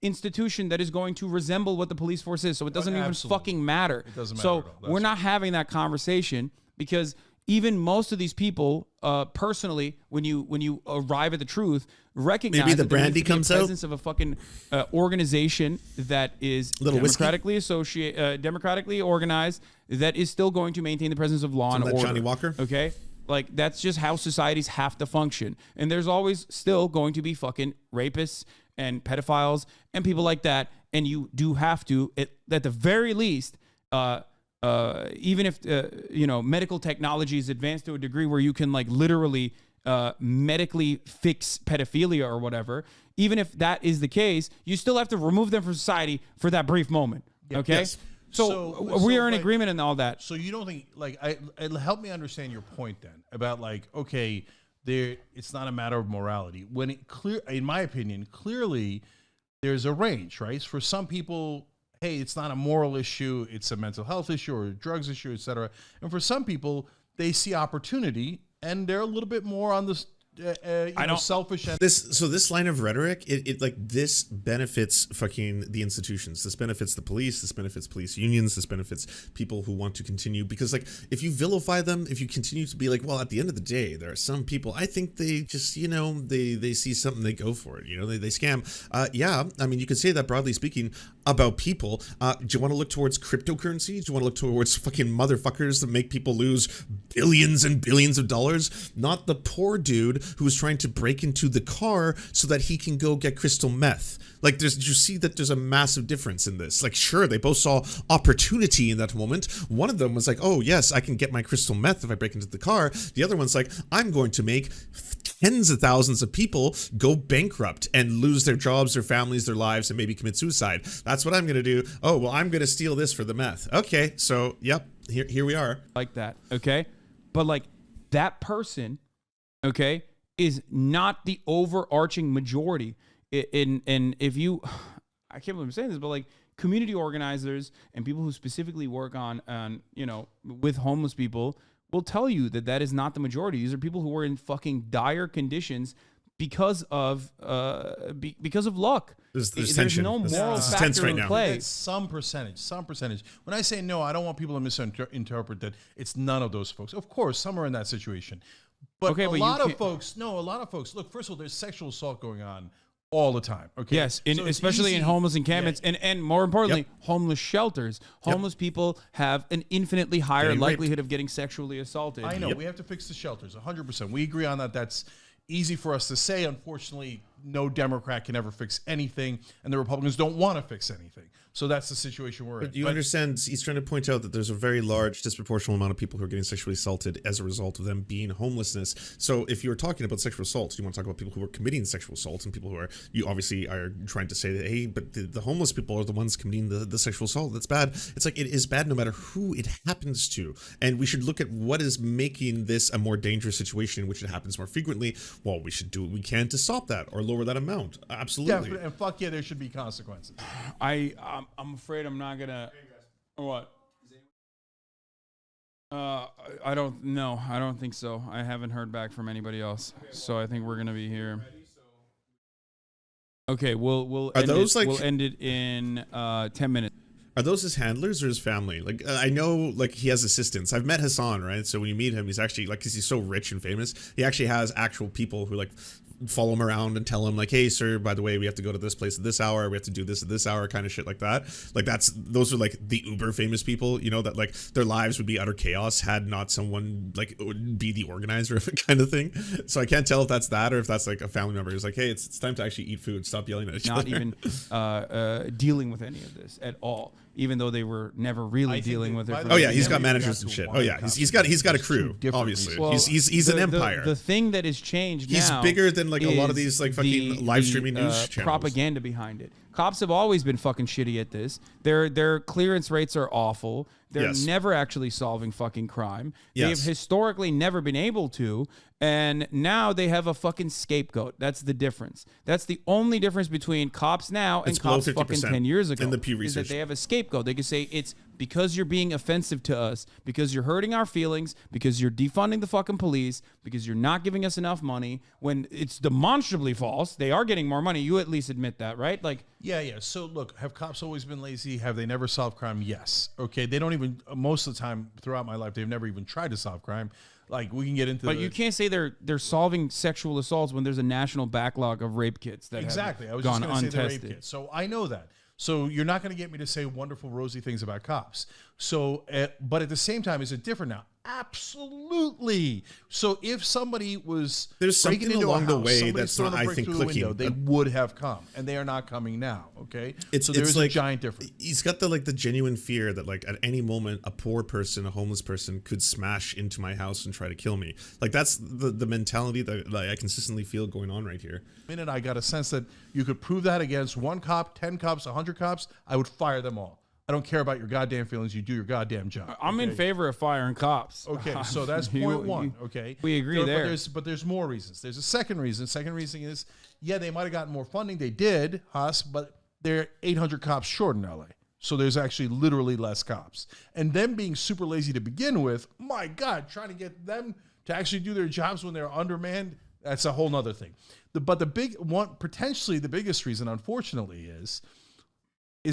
institution that is going to resemble what the police force is. So it doesn't even fucking matter. It doesn't matter so at all. we're not having that conversation because even most of these people, personally, when you arrive at the truth, recognize Maybe the that there needs brandy to be a comes out? presence of a fucking organization that is Little whiskey? democratically organized, that is still going to maintain the presence of law and Like order. Johnny Walker? Okay? Like, that's just how societies have to function. And there's always still going to be fucking rapists and pedophiles and people like that. And you do have to, at the very least, even if, medical technology is advanced to a degree where you can like literally medically fix pedophilia or whatever, even if that is the case, you still have to remove them from society for that brief moment. Okay? Yes. So we are in agreement in all that. So you don't think help me understand your point then about like, okay, it's not a matter of morality. When in my opinion, clearly there's a range, right? For some people, hey, it's not a moral issue, it's a mental health issue or a drugs issue, etc. And for some people, they see opportunity and they're a little bit more on this selfish end. This line of rhetoric, it like this benefits fucking the institutions. This benefits the police. This benefits police unions. This benefits people who want to continue, because like if you vilify them, if you continue to be like, well, at the end of the day, there are some people, I think they just, they see something, they go for it. They scam. Yeah, I mean, you could say that broadly speaking about people. Do you want to look towards cryptocurrency? Do you want to look towards fucking motherfuckers that make people lose billions and billions of dollars? Not the poor dude who is trying to break into the car so that he can go get crystal meth. Like, you see that there's a massive difference in this. Like, sure, they both saw opportunity in that moment. One of them was like, oh, yes, I can get my crystal meth if I break into the car. The other one's like, I'm going to make tens of thousands of people go bankrupt and lose their jobs, their families, their lives, and maybe commit suicide. That's what I'm going to do. Oh, well, I'm going to steal this for the meth. Okay, so, yep, here we are. Like that, okay? But, like, that person, okay, is not the overarching majority. And if you, I can't believe I'm saying this, but like community organizers and people who specifically work on with homeless people will tell you that is not the majority. These are people who are in fucking dire conditions because of luck. There's tension. No moral This is tense factor right in now. play. It's some percentage. When I say no, I don't want people to misinterpret that it's none of those folks. Of course, some are in that situation. But Okay, a but you lot of can't- folks, no, a lot of folks. Look, first of all, there's sexual assault going on all the time. Okay. Yes, So it's especially in easy- homeless encampments, Yeah. and more importantly, homeless shelters. Homeless people have an infinitely higher Getting likelihood of getting sexually assaulted. I know we have to fix the shelters 100%. We agree on that. That's easy for us to say. Unfortunately, no Democrat can ever fix anything, and the Republicans don't want to fix anything. So that's the situation we're in. But you understand, he's trying to point out that there's a very large disproportional amount of people who are getting sexually assaulted as a result of them being homelessness. So if you're talking about sexual assault, you want to talk about people who are committing sexual assault and people who are, you obviously are trying to say that, hey, but the homeless people are the ones committing the sexual assault. That's bad. It's like, it is bad no matter who it happens to. And we should look at what is making this a more dangerous situation in which it happens more frequently. Well, we should do what we can to stop that or lower that amount. Absolutely. Definitely, and fuck yeah, there should be consequences. I'm afraid I'm not gonna. What? I don't know. I don't think so. I haven't heard back from anybody else, so I think we're gonna be here. Okay, we'll Are end those it, like- we'll end it in 10 minutes. Are those his handlers or his family? Like, I know, like, he has assistants. I've met Hasan, right? So when you meet him, he's actually, like, because he's so rich and famous, he actually has actual people who, like, follow him around and tell him, like, hey, sir, by the way, we have to go to this place at this hour. We have to do this at this hour, kind of shit like that. Like, those are, like, the uber famous people, you know, that, like, their lives would be utter chaos had not someone, like, would be the organizer of it kind of thing. So I can't tell if that's that or if that's, like, a family member who's like, hey, it's time to actually eat food. Stop yelling at each other. Not even dealing with any of this at all, even though they were never really dealing with it. by for the Oh way, yeah, he's never got even managers got and to shit. one Oh yeah, cop. he's got a There's crew. two different Obviously, Well, he's an empire. The thing that has changed He's now bigger than, like, a lot of is these, like, fucking live streaming news channels. propaganda behind it. Cops have always been fucking shitty at this. Their clearance rates are awful. They're Yes. never actually solving fucking crime. They've Yes. historically never been able to, and now they have a fucking scapegoat. That's the difference. That's the only difference between cops now and It's below cops fucking 50% 10 years ago. in the Pew is that research. they have a scapegoat. They can say it's because you're being offensive to us, because you're hurting our feelings, because you're defunding the fucking police, because you're not giving us enough money, when it's demonstrably false. They are getting more money. You at least admit that, right? Like, Yeah. So look, have cops always been lazy? Have they never solved crime? Yes. Okay. They don't even, most of the time throughout my life, they've never even tried to solve crime. Like, we can get into but you can't say they're solving sexual assaults when there's a national backlog of rape kits that Exactly. I have was just gone going to say the rape untested. kit. So I know that. So you're not going to get me to say wonderful, rosy things about cops. So, but at the same time, is it different now? Absolutely. So if somebody was There's breaking something into a along the house, way somebody's that's throwing not, a I brick think, through the clicking. window, they would have come, and they are not coming now. Okay. So there is a giant difference. He's got the genuine fear that, like, at any moment a poor person, a homeless person, could smash into my house and try to kill me. Like, that's the mentality that, like, I consistently feel going on right here. The minute I got a sense that you could prove that against one cop, 10 cops, 100 cops, I would fire them all. I don't care about your goddamn feelings. You do your goddamn job. I'm in favor of firing cops. Okay, so that's You- point one. you- Okay, we agree there. But there's more reasons. There's a second reason. Second reason is, yeah, they might have gotten more funding. They did, Haas, but they're 800 cops short in LA. So there's actually literally less cops. And them being super lazy to begin with, my God, trying to get them to actually do their jobs when they're undermanned, that's a whole nother thing. But the big one, potentially the biggest reason, unfortunately, is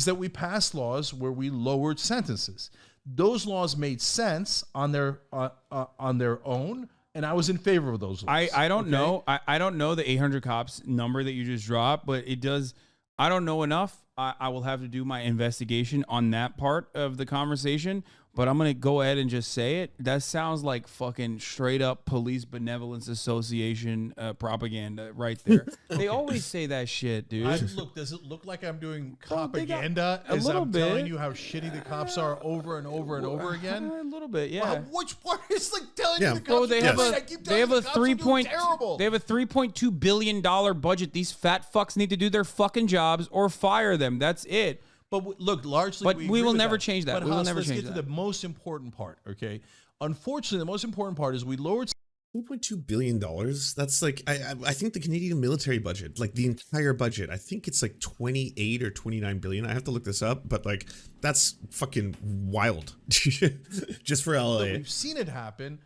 that we passed laws where we lowered sentences. Those laws made sense on their own, and I was in favor of those laws. I don't okay? know. I don't know the 800 cops number that you just dropped, but it does. I don't know enough. I will have to do my investigation on that part of the conversation, but I'm going to go ahead and just say it. That sounds like fucking straight up Police Benevolence Association propaganda right there. They always say that shit, dude. Look, does it look like I'm doing Well, they got propaganda a as little I'm telling bit. you how shitty the cops are over and over and over again? A little bit, yeah. Which part is like telling Yeah. you the cops Bro, they are have doing a it? I keep they telling have you a the cops are doing terrible. they have a $3.2 billion budget. These fat fucks need to do their fucking jobs or fire them. That's it. But look, largely, But we we agree will with never that. change that. But We will Haas, never let's change get to that. the most important part. Okay, unfortunately, the most important part is we lowered. $2.2 billion. That's like, I think the Canadian military budget, like the entire budget, I think it's like 28 or 29 billion. I have to look this up, but like, that's fucking wild. Just for LA. Look, we've seen it happen.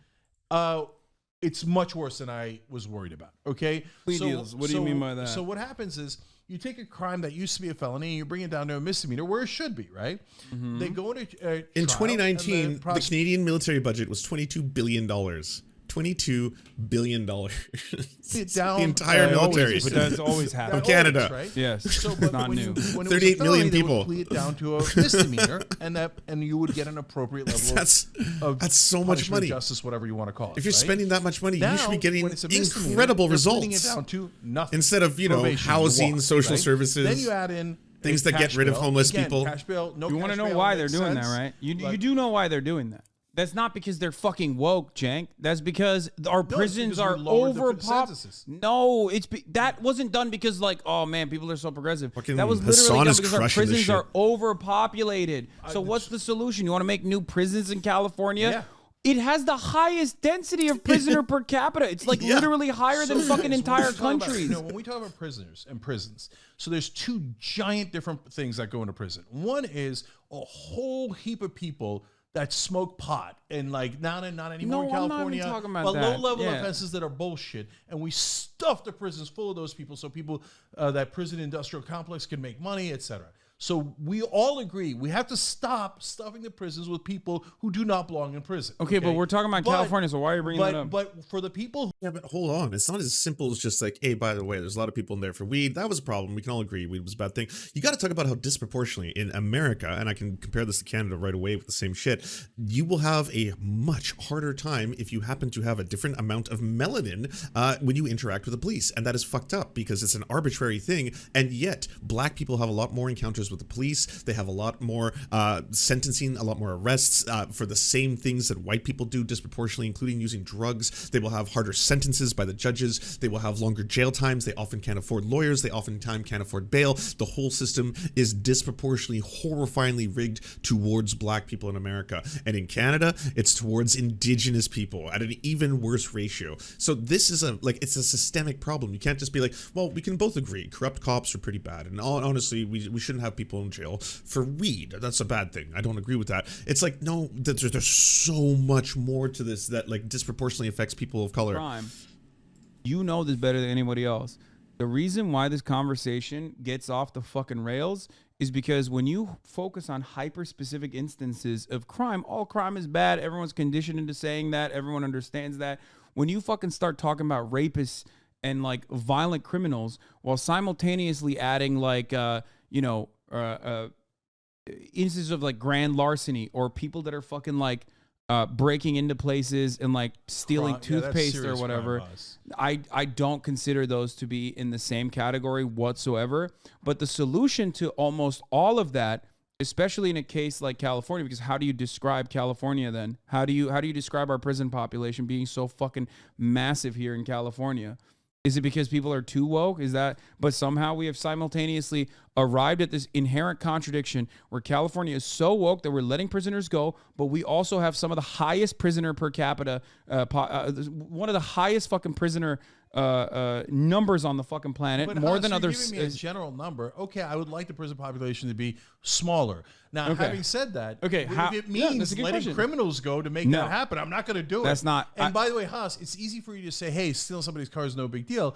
It's much worse than I was worried about. Okay, Plea deals. What do you mean by that? So what happens is you take a crime that used to be a felony and you bring it down to a misdemeanor where it should be, right? They go into In trial, and 2019, the prosec- Canadian military budget was $22 billion. $22 billion. It down, the entire military But that's always happened. of Canada. right? Yes, So, it's but not new. when it was 38 a million felony, they people. would plea it down to a misdemeanor, and you would get an appropriate level That's so much punishment, money. justice, whatever you want to call it. If you're right? spending that much money, Now, you should be getting when it's a misdemeanor, incredible they're pleading results. It down to nothing. Instead of, Probation, housing, walk, social right? services. Then you add in things a that get cash rid of bail. homeless Again, people. Cash bail, no You cash want to know bail why they're makes doing sense. that, right? You do know why they're doing that. That's not because they're fucking woke, Cenk. That's because our prisons because are we lowered the overpop. sentences. No, that wasn't done because oh man, people are so progressive. Fucking That was Hasan literally done is because our crushing this prisons shit. are overpopulated. So what's the solution? You want to make new prisons in California? Yeah. It has the highest density of prisoner per capita. It's like Yeah. literally higher than fucking When we entire talk about- countries. when we talk about prisoners and prisons, so there's two giant different things that go into prison. One is a whole heap of people that smoke pot and not anymore in No, I'm not even California. talking about but that. low-level Yeah. offenses that are bullshit, and we stuff the prisons full of those people so people that prison industrial complex can make money, etc. So we all agree we have to stop stuffing the prisons with people who do not belong in prison. Okay, but we're talking about California, so why are you bringing that up? But for the people Yeah, but hold on. It's not as simple as just like, hey, by the way, there's a lot of people in there for weed. That was a problem. We can all agree weed was a bad thing. You got to talk about how disproportionately in America, and I can compare this to Canada right away with the same shit, you will have a much harder time if you happen to have a different amount of melanin when you interact with the police. And that is fucked up because it's an arbitrary thing. And yet, black people have a lot more encounters with the police. They have a lot more sentencing, a lot more arrests for the same things that white people do disproportionately, including using drugs. They will have harder sentences by the judges. They will have longer jail times. They often can't afford lawyers. They oftentimes can't afford bail. The whole system is disproportionately, horrifyingly rigged towards black people in America. And in Canada, it's towards indigenous people at an even worse ratio. So this is it's a systemic problem. You can't just be like, well, we can both agree corrupt cops are pretty bad. And honestly, we shouldn't have people in jail for weed. That's a bad thing. I don't agree with that. It's like, no, there's so much more to this that disproportionately affects people of color. Crime. You know this better than anybody else. The reason why this conversation gets off the fucking rails is because when you focus on hyper-specific instances of crime, all crime is bad. Everyone's conditioned into saying that. Everyone understands that. When you fucking start talking about rapists and violent criminals while simultaneously adding instances of grand larceny or people that are fucking breaking into places and stealing toothpaste or whatever. I don't consider those to be in the same category whatsoever. But the solution to almost all of that, especially in a case like California, because how do you describe California then? How do you describe our prison population being so fucking massive here in California? Is it because people are too woke? But somehow we have simultaneously arrived at this inherent contradiction where California is so woke that we're letting prisoners go, but we also have some of the highest prisoner per capita, one of the highest fucking prisoner numbers on the fucking planet, But more Hans, than you're others. giving me a general number. Okay, I would like the prison population to be smaller. Now, Okay. having said that, Okay, if how- it yeah, that's means a good letting question. criminals go to make No. that happen, I'm not going to do it. That's not- And by the way, Haas, it's easy for you to say, "Hey, stealing somebody's car is no big deal,"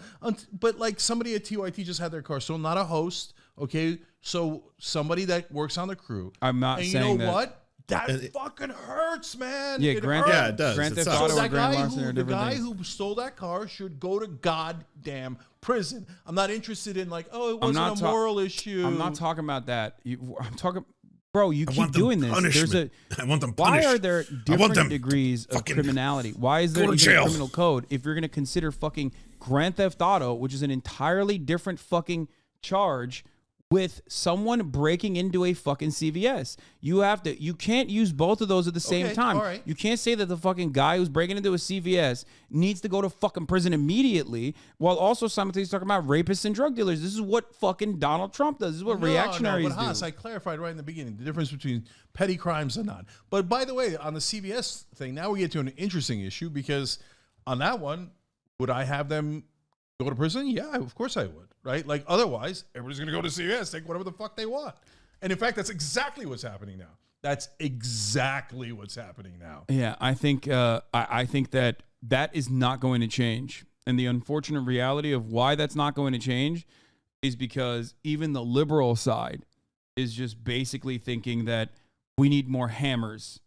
but somebody at TYT just had their car, so not a host. Okay, so somebody that works on the crew. I'm not and saying you know that. what? That fucking hurts, man. Yeah, It Grand hurts. Yeah, it does. Grand It Theft sucks. Auto So and that Grand guy Larceny are the different guy things. who stole that car should go to goddamn prison. I'm not interested in it I'm wasn't not a moral issue. I'm not talking about that. I'm talking, bro. You I keep want them doing this. punishment. I want them Why punished. are there I want them different degrees of fucking criminality? Why is go there to even a jail. criminal code if you're going to consider fucking Grand Theft Auto, which is an entirely different fucking charge, with someone breaking into a fucking CVS? You can't use both of those at the same Okay, time. all right. You can't say that the fucking guy who's breaking into a CVS needs to go to fucking prison immediately while also simultaneously talking about rapists and drug dealers. This is what fucking Donald Trump does. This is what reactionaries but Haas, do. I clarified right in the beginning the difference between petty crimes and not. But by the way, on the CVS thing, now we get to an interesting issue because on that one, would I have them go to prison? Yeah, of course I would, right? Otherwise, everybody's going to go to CVS, take whatever the fuck they want. And in fact, that's exactly what's happening now. That's exactly what's happening now. Yeah, I think I think that is not going to change. And the unfortunate reality of why that's not going to change is because even the liberal side is just basically thinking that we need more hammers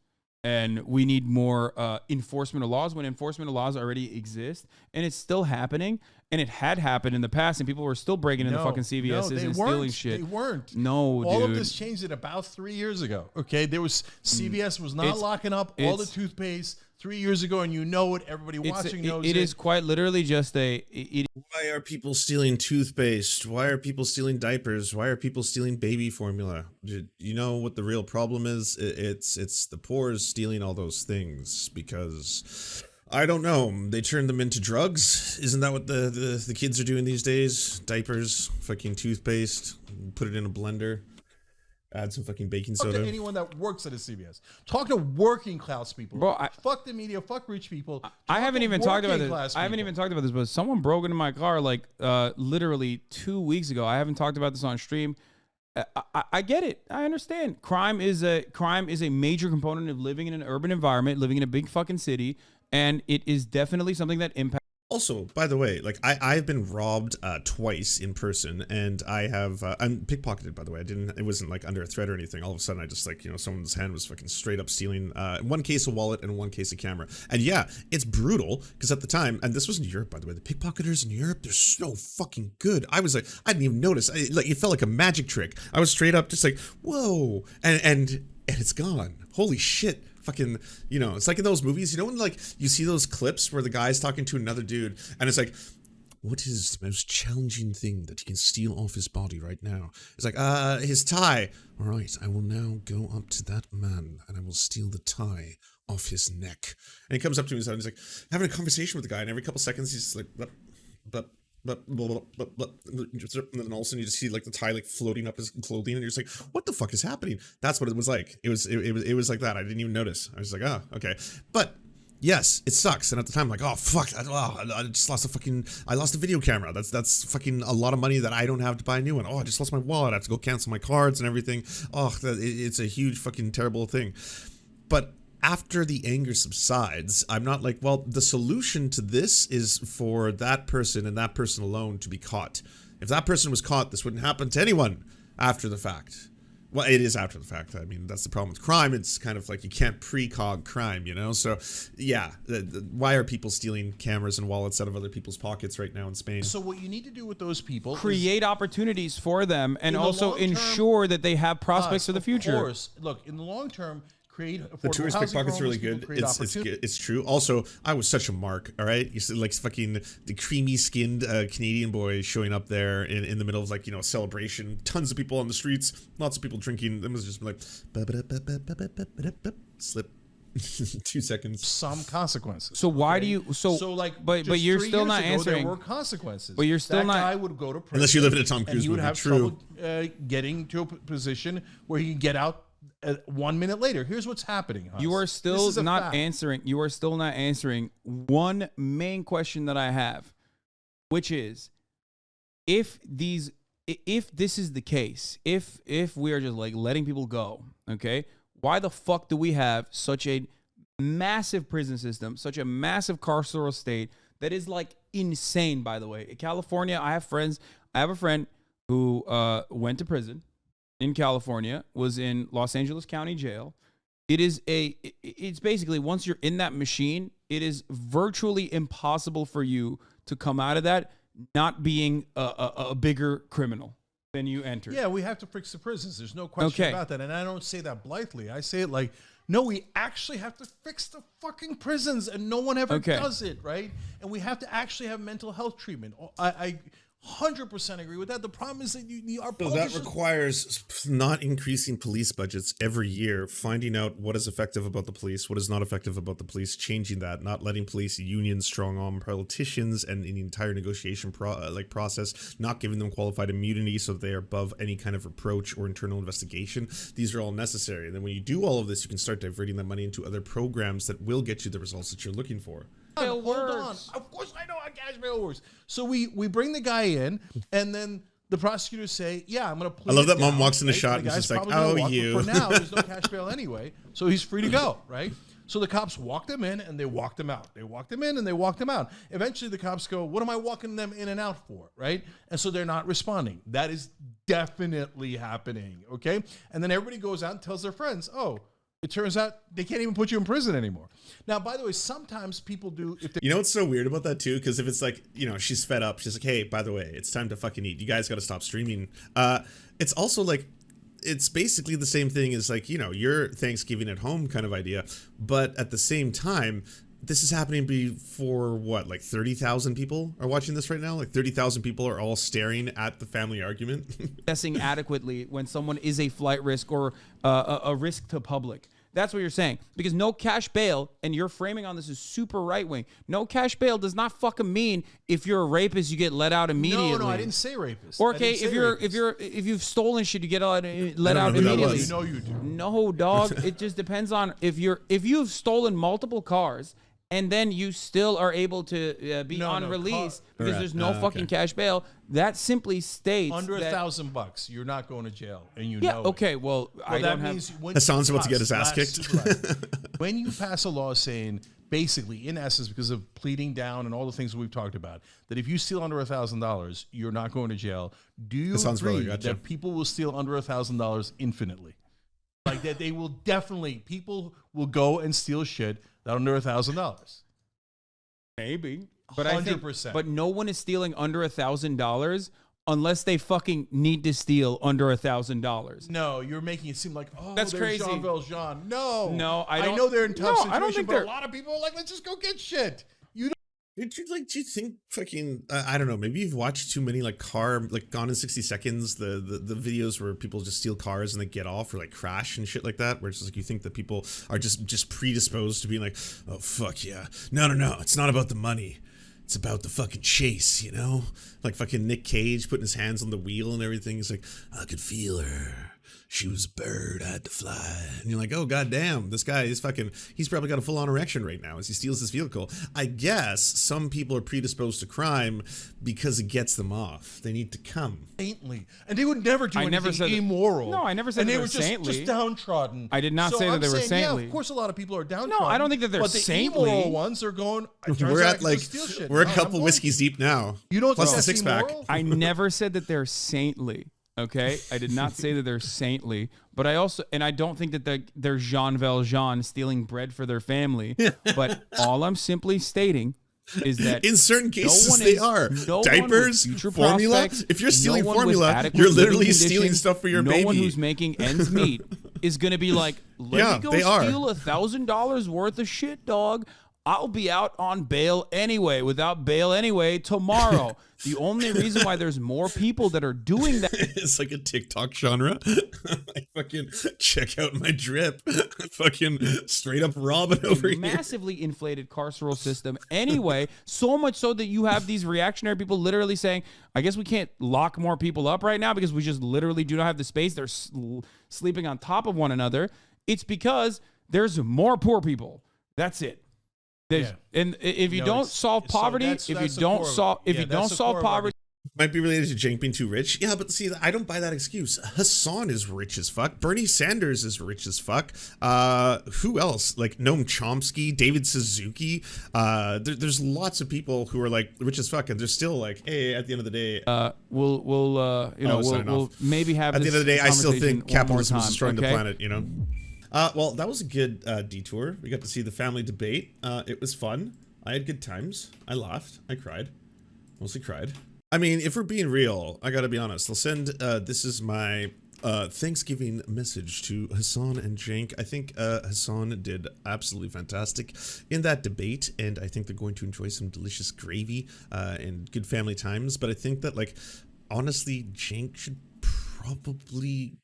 and we need more enforcement of laws when enforcement of laws already exist, and it's still happening, and it had happened in the past, and people were still breaking into fucking CVS's and stealing shit. They weren't. No, all dude. of this changed at about 3 years ago. Okay, there was CVS was not locking up all the toothpaste 3 years ago, and you know it. Everybody watching knows it. It is quite literally just Why are people stealing toothpaste? Why are people stealing diapers? Why are people stealing baby formula? You know what the real problem is? It's the poor stealing all those things because I don't know. They turn them into drugs. Isn't that what the kids are doing these days? Diapers, fucking toothpaste, put it in a blender. Add some fucking baking soda. Talk to anyone that works at a CVS. Talk to working class people. Bro, fuck the media. Fuck rich people. I haven't even talked about this. I haven't even talked about this, but someone broke into my car like literally 2 weeks ago. I haven't talked about this on stream. I get it. I understand. Crime is a major component of living in an urban environment, living in a big fucking city, and it is definitely something that impacts. Also, by the way, like I've been robbed twice in person, and I'm pickpocketed, by the way. It wasn't like under a threat or anything. All of a sudden I just like, someone's hand was fucking straight up stealing one case a wallet and one case a camera. And yeah, it's brutal because at the time, and this was in Europe, by the way, the pickpocketers in Europe, they're so fucking good. I was like, I didn't even notice. It felt like a magic trick. I was straight up just like, whoa, and it's gone. Holy shit. Fucking, it's like in those movies, when like you see those clips where the guy's talking to another dude and it's like, what is the most challenging thing that he can steal off his body right now? It's like, his tie. All right, I will now go up to that man and I will steal the tie off his neck. And he comes up to me and he's like having a conversation with the guy, and every couple seconds he's just like, but and then all of a sudden you just see like the tie like floating up his clothing, and you're just like, what the fuck is happening? That's what it was like. It was like that. I didn't even notice. I was like, oh, okay. But yes, it sucks. And at the time, I'm like, oh fuck, I just lost a video camera. That's fucking a lot of money that I don't have to buy a new one. Oh, I just lost my wallet. I have to go cancel my cards and everything. Oh, it's a huge fucking terrible thing. But after the anger subsides, I'm not like, well, the solution to this is for that person and that person alone to be caught. If that person was caught, this wouldn't happen to anyone after the fact. Well, it is after the fact. I mean, that's the problem with crime. It's kind of like you can't precog crime, So, yeah, why are people stealing cameras and wallets out of other people's pockets right now in Spain? So what you need to do with those people create opportunities for them and also ensure that they have prospects for the future. Of course. Look, in the long term, create the tourist pickpocket's really good. It's true. Also, I was such a mark. All right, you see, like fucking the creamy skinned Canadian boy showing up there in the middle of like a celebration. Tons of people on the streets. Lots of people drinking. Them was just like slip. 2 seconds. Some consequences. So why do you? So like, but you're still not answering. There were consequences. But you're still that not. Guy would go to prison, unless you live in a Tom Cruise movie. He would have trouble getting to a position where he can get out 1 minute later. Here's what's happening. Hans. You are still not answering. You are still not answering one main question that I have, which is, if this is the case, if we are just like letting people go, okay, why the fuck do we have such a massive prison system, such a massive carceral state that is like insane? By the way, in California, I have a friend who went to prison in California, was in Los Angeles County Jail. It's basically, once you're in that machine, it is virtually impossible for you to come out of that not being a bigger criminal than you entered. Yeah, we have to fix the prisons. There's no question about that. And I don't say that blithely. I say it like, no, we actually have to fix the fucking prisons, and no one ever does it, right? And we have to actually have mental health treatment. I 100% agree with that. The problem is that our that requires not increasing police budgets every year, finding out what is effective about the police, what is not effective about the police, changing that, not letting police unions strong arm politicians and in the entire negotiation process, not giving them qualified immunity so that they are above any kind of reproach or internal investigation. These are all necessary. And then when you do all of this, you can start diverting that money into other programs that will get you the results that you're looking for. Hold on. Of course I know how cash bail works. So we bring the guy in, and then the prosecutors say, yeah, I'm going to play. I love that mom walks in the shot and she's like, oh, you. For now, there's no cash bail anyway, so he's free to go, right? So the cops walked him in, and they walked him out. They walked him in, and they walked him out. Eventually, the cops go, what am I walking them in and out for, right? And so they're not responding. That is definitely happening, okay? And then everybody goes out and tells their friends, oh, It turns out they can't even put you in prison anymore. Now, by the way, sometimes people do. If they You know what's so weird about that too? Because if it's like, you know, she's fed up, she's like, hey, by the way, it's time to fucking eat. You guys got to stop streaming. It's also like, it's basically the same thing as like, you know, your Thanksgiving at home kind of idea. But at the same time, this is happening before what, like 30,000 people are watching this right now? Like 30,000 people are all staring at the family argument. Assessing adequately when someone is a flight risk or a risk to public. That's what you're saying. Because no cash bail, and your framing on this is super right wing. No cash bail does not fucking mean if you're a rapist you get let out immediately. No, I didn't say rapist. Or okay, if you've stolen shit, you get let out immediately. You know you do. No, dog. It just depends on if you've stolen multiple cars and then you still are able to be on release because there's no fucking cash bail. That simply states under that, $1,000, you're not going to jail, and you yeah, know. okay, well, I that don't have. means when Hasan's you about to get his ass pass- kicked. When you pass a law saying, basically, in essence, because of pleading down and all the things we've talked about, that if you steal under $1,000, you're not going to jail. Do you Hasan's brother, agree gotcha. that people will steal under $1,000 infinitely? Like that, they will definitely. People will go and steal shit that under $1,000. Maybe, but I think, 100%. but no one is stealing under $1,000 unless they fucking need to steal under $1,000. No, you're making it seem like, oh, That's they're crazy. Jean Valjean. No, I don't- know they're in tough No, situation, I don't think but they're- a lot of people are like, let's just go get shit. Do you think fucking I don't know, maybe you've watched too many like Gone in 60 Seconds, the videos where people just steal cars and they get off or like crash and shit like that, where it's just like you think that people are just predisposed to being like, oh fuck yeah, no, it's not about the money, it's about the fucking chase, you know, like fucking Nick Cage putting his hands on the wheel and everything. He's like, I could feel her. She was a bird, I had to fly. And you're like, oh, goddamn, this guy is he's probably got a full-on erection right now as he steals his vehicle. I guess some people are predisposed to crime because it gets them off. They need to come. Saintly. And they would never do I anything never said that- immoral. No, I never said and that they they were were saintly. just downtrodden. I did not So say that I'm they were saying, saintly. Yeah, of course a lot of people are downtrodden. I don't think that they're but the saintly. immoral ones are going, it turns We're out I at can like, just steal shit. we're a No, I'm couple going whiskeys deep now. You don't Plus think the that's six-pack. immoral? I never said that they're saintly. Okay, I did not say that they're saintly, but I don't think that they're Jean Valjean stealing bread for their family. But all I'm simply stating is that In certain cases, one they is- are. no one Diapers, with future formula. prospects, If you're stealing no one with formula, adequate you're living literally stealing conditions, stuff for your no baby. one who's making ends meet is going to be like, let Yeah, me go they are. steal $1,000 worth of shit, dog. I'll be out on bail anyway, without bail anyway, tomorrow. The only reason why there's more people that are doing that It's like a TikTok genre. I fucking check out my drip. I fucking straight up Robin over here. massively inflated carceral system anyway, so much so that you have these reactionary people literally saying, I guess we can't lock more people up right now because we just literally do not have the space. They're sleeping on top of one another. It's because there's more poor people. That's it. And if you don't solve poverty, if you don't solve poverty, Might be related to Cenk being too rich. Yeah, but see, I don't buy that excuse. Hasan is rich as fuck. Bernie Sanders is rich as fuck. Who else? Like Noam Chomsky, David Suzuki. There's lots of people who are like rich as fuck, and they're still like, hey, at the end of the day, we'll maybe have. at the end of the day, I still think capitalism is destroying the okay? planet. You know. Well, that was a good detour. We got to see the family debate. It was fun. I had good times. I laughed. I cried. Mostly cried. I mean, if we're being real, I gotta be honest. I'll send, this is my Thanksgiving message to Hasan and Cenk. I think Hasan did absolutely fantastic in that debate, and I think they're going to enjoy some delicious gravy and good family times. But I think that, like, honestly, Cenk should probably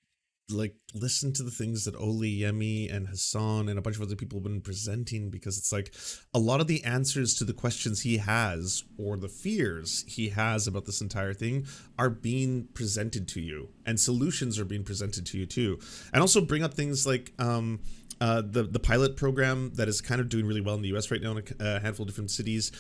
like listen to the things that Oli, Yemi, and Hasan and a bunch of other people have been presenting, because it's like a lot of the answers to the questions he has or the fears he has about this entire thing are being presented to you, and solutions are being presented to you too. And also bring up things like the pilot program that is kind of doing really well in the US right now in a handful of different cities,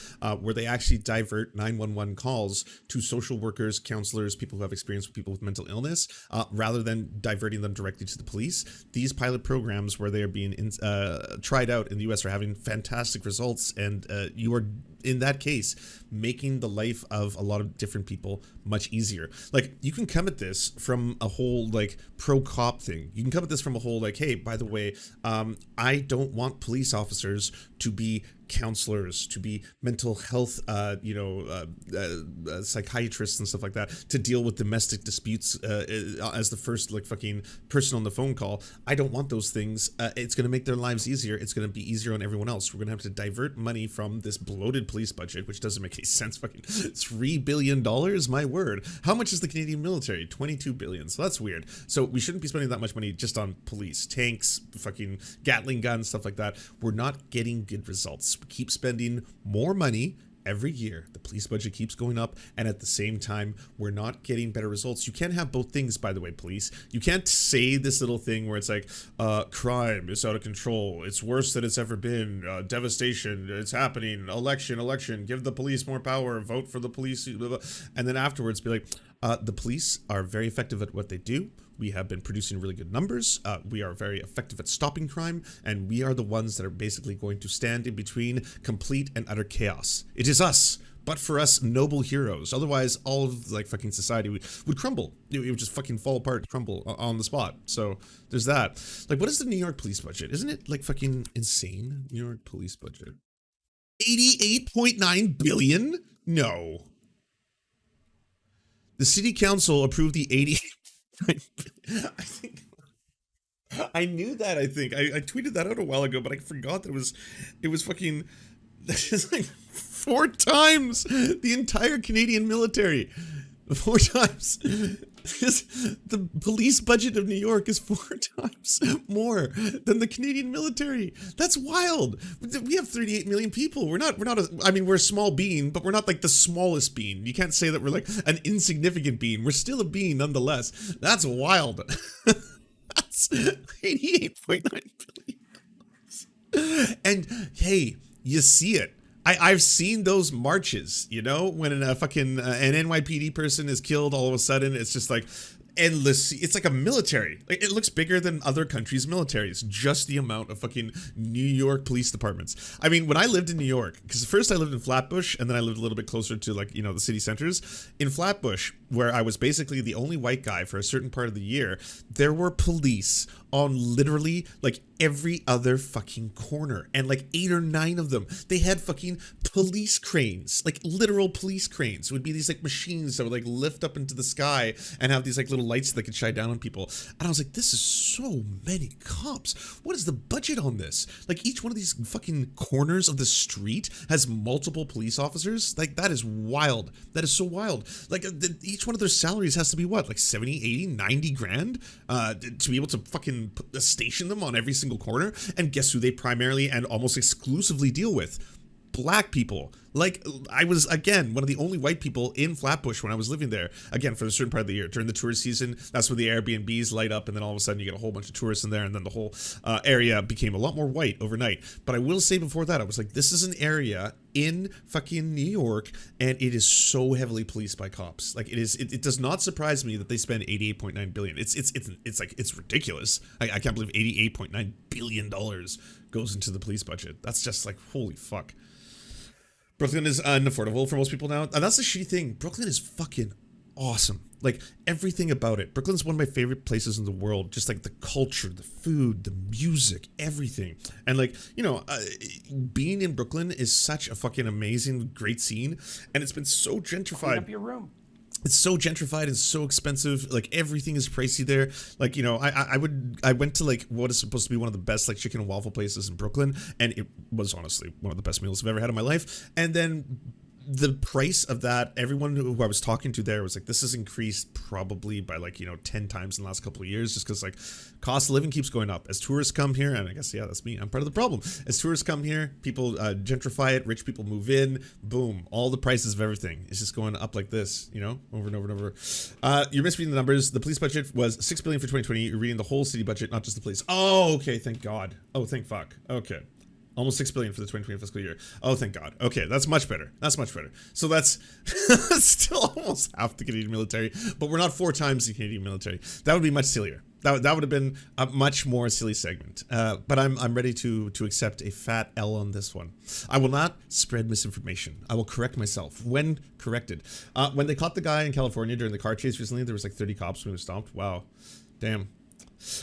where they actually divert 911 calls to social workers, counselors, people who have experience with people with mental illness, rather than diverting them directly to the police. These pilot programs where they are being tried out in the US are having fantastic results, and you are in that case, making the life of a lot of different people much easier. Like, you can come at this from a whole like pro cop thing. You can come at this from a whole like, hey, by the way, I don't want police officers to be counselors, to be mental health, psychiatrists and stuff like that, to deal with domestic disputes as the first like fucking person on the phone call. I don't want those things. It's going to make their lives easier. It's going to be easier on everyone else. We're going to have to divert money from this bloated police budget, which doesn't make any sense. Fucking $3 billion, my word. How much is the Canadian military? 22 billion. So that's weird. So we shouldn't be spending that much money just on police, tanks, fucking Gatling guns, stuff like that. We're not getting good results. We keep spending more money every year. The police budget keeps going up, and at the same time, we're not getting better results. You can't have both things, by the way, police. You can't say this little thing where it's like, crime is out of control. It's worse than it's ever been. Devastation. It's happening. Election. Give the police more power. Vote for the police. Blah, blah. And then afterwards be like, the police are very effective at what they do. We have been producing really good numbers. We are very effective at stopping crime, and we are the ones that are basically going to stand in between complete and utter chaos. It is us, but for us, noble heroes. Otherwise, all of like fucking society would crumble. It would just fucking fall apart, crumble on the spot. So there's that. Like, what is the New York police budget? Isn't it like fucking insane? New York police budget. 88.9 billion? No. The city council approved the 88. I think I knew that. I tweeted that out a while ago, but I forgot that it was fucking it's like 4 times the entire Canadian military. 4 times. The police budget of New York is 4 times more than the Canadian military. That's wild. We have 38 million people. We're a small bean, but we're not like the smallest bean. You can't say that we're like an insignificant bean. We're still a bean nonetheless. That's wild. That's 88.9 billion. And hey, you see it. I've seen those marches, you know, when a fucking an NYPD person is killed, all of a sudden it's just like endless. It's like a military. Like, it looks bigger than other countries' militaries. Just the amount of fucking New York police departments. I mean, when I lived in New York, because first I lived in Flatbush and then I lived a little bit closer to like, you know, the city centers. In Flatbush, where I was basically the only white guy for a certain part of the year, there were police on literally like every other fucking corner, and like 8 or 9 of them. They had fucking police cranes, like literal police cranes. It would be these like machines that would like lift up into the sky and have these like little lights that could shine down on people. And I was like, this is so many cops. What is the budget on this? Like, each one of these fucking corners of the street has multiple police officers. Like, that is wild. That is so wild. Like, each one of their salaries has to be what, like 70, 80, 90 grand to be able to fucking station them on every single corner. And guess who they primarily and almost exclusively deal with? Black people. Like, I was, again, one of the only white people in Flatbush when I was living there, again, for a certain part of the year. During the tourist season, that's where the Airbnbs light up, and then all of a sudden you get a whole bunch of tourists in there, and then the whole area became a lot more white overnight. But I will say before that, I was like, this is an area in fucking New York, and it is so heavily policed by cops. Like, it does not surprise me that they spend $88.9 billion. It's ridiculous. I can't believe $88.9 billion goes into the police budget. That's just like, holy fuck. Brooklyn is unaffordable for most people now. And that's the shitty thing. Brooklyn is fucking awesome. Like, everything about it. Brooklyn's one of my favorite places in the world. Just like the culture, the food, the music, everything. And like, you know, being in Brooklyn is such a fucking amazing, great scene. And it's been so gentrified. Clean up your room. It's so gentrified and so expensive. Like, everything is pricey there. Like, you know, I went to like what is supposed to be one of the best like chicken and waffle places in Brooklyn, and it was honestly one of the best meals I've ever had in my life. And then the price of that, everyone who I was talking to there was like, this has increased probably by like, you know, 10 times in the last couple of years, just because like cost of living keeps going up as tourists come here. And I guess, yeah, that's me. I'm part of the problem. As tourists come here, people gentrify it, rich people move in, boom, all the prices of everything is just going up like this, you know, over and over and over. You're misreading the numbers. The police budget was $6 billion for 2020. You're reading the whole city budget, not just the police. Oh, okay. Thank God. Oh, thank fuck. Okay. Almost $6 billion for the 2020 fiscal year. Oh, thank God. Okay, that's much better. That's much better. So that's still almost half the Canadian military, but we're not 4 times the Canadian military. That would be much sillier. That would have been a much more silly segment. But I'm ready to accept a fat L on this one. I will not spread misinformation. I will correct myself when corrected. When they caught the guy in California during the car chase recently, there was like 30 cops when he was stopped. Wow. Damn.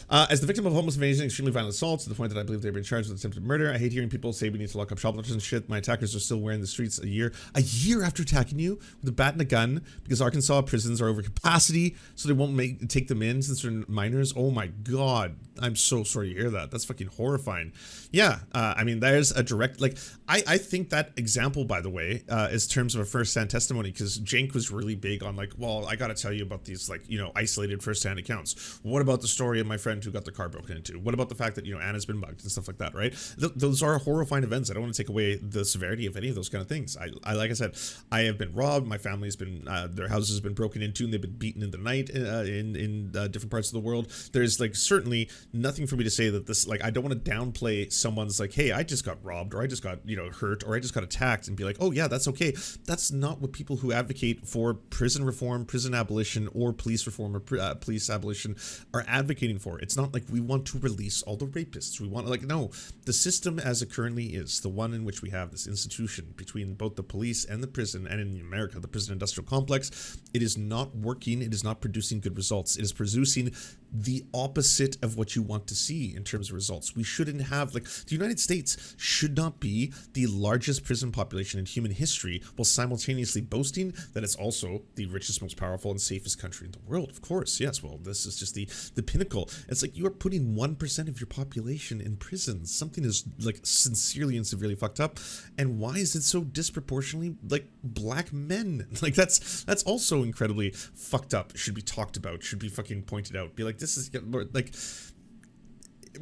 As the victim of homeless invasion and extremely violent assault, to the point that I believe they've been charged with attempted murder, I hate hearing people say we need to lock up shoplifters and shit. My attackers are still wearing the streets a year after attacking you with a bat and a gun because Arkansas prisons are over capacity, so they won't take them in since they're minors. Oh my god, I'm so sorry to hear that. That's fucking horrifying. Yeah, I mean, there's a direct, like, I think that example, by the way, is terms of a first-hand testimony, because Cenk was really big on, like, well, I gotta tell you about these, like, you know, isolated first-hand accounts. What about the story of my friend who got their car broken into? What about the fact that, you know, Anna's been mugged and stuff like that, right? Those are horrifying events. I don't want to take away the severity of any of those kind of things. I like I said, I have been robbed. My family's been, their houses have been broken into, and they've been beaten in the night in different parts of the world. There's, like, certainly nothing for me to say that this, like, I don't want to downplay someone's, like, hey, I just got robbed, or I just got, you know, hurt, or I just got attacked, and be like, oh yeah, that's okay. That's not what people who advocate for prison reform, prison abolition, or police reform, or police abolition are advocating for. It's not like we want to release all the rapists. We want to, like, no, the system as it currently is, the one in which we have this institution between both the police and the prison, and in America, the prison industrial complex, it is not working. It is not producing good results. It is producing the opposite of what you want to see in terms of results. We shouldn't have, like, the United States should not be the largest prison population in human history while simultaneously boasting that it's also the richest, most powerful, and safest country in the world. Of course, yes. Well, this is just the pinnacle. It's like you are putting 1% of your population in prisons. Something is, like, sincerely and severely fucked up. And why is it so disproportionately, like, black men? Like, that's also incredibly fucked up. Should be talked about. Should be fucking pointed out. Be like, this is, like,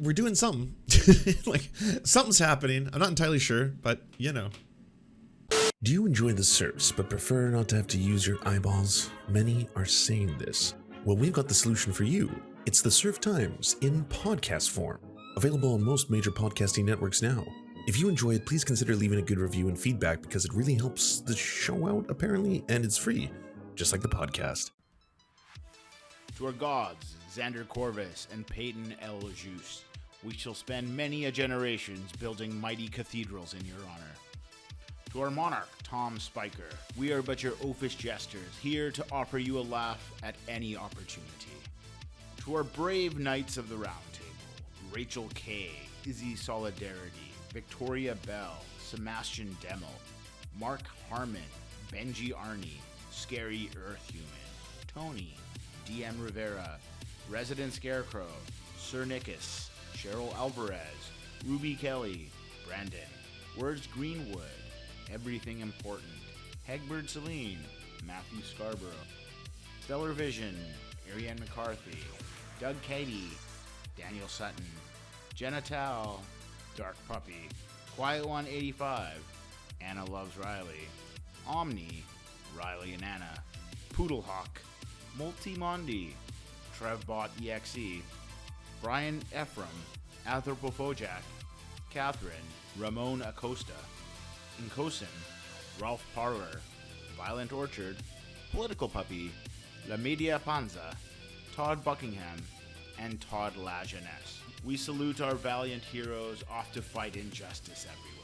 we're doing something. Like, something's happening. I'm not entirely sure, but you know. Do you enjoy the Serfs but prefer not to have to use your eyeballs? Many are saying this. Well, we've got the solution for you. It's the Serf Times in podcast form, available on most major podcasting networks now. If you enjoy it, please consider leaving a good review and feedback, because it really helps the show out, apparently, and it's free, just like the podcast. To our gods, Xander Corvus and Peyton L. Juste, we shall spend many a generations building mighty cathedrals in your honor. To our monarch, Tom Spiker, we are but your oafish jesters, here to offer you a laugh at any opportunity. To our brave knights of the Round Table, Rachel K., Izzy Solidarity, Victoria Bell, Sebastian Demmel, Mark Harmon, Benji Arney, Scary Earth Human, Tony, DM Rivera, Resident Scarecrow, Sir Nickus, Cheryl Alvarez, Ruby Kelly, Brandon, Words Greenwood, Everything Important, Hegbert Celine, Matthew Scarborough, Stellar Vision, Ariane McCarthy, Doug Cady, Daniel Sutton, Jenna Tao, Dark Puppy, Quiet One 85, Anna Loves Riley, Omni, Riley and Anna, Poodlehawk, Multimondi, Trevbot EXE, Brian Ephraim, Anthropophojak, Catherine, Ramon Acosta, Nkosin, Ralph Parler, Violent Orchard, Political Puppy, La Media Panza, Todd Buckingham, and Todd La Jeunesse. We salute our valiant heroes off to fight injustice everywhere.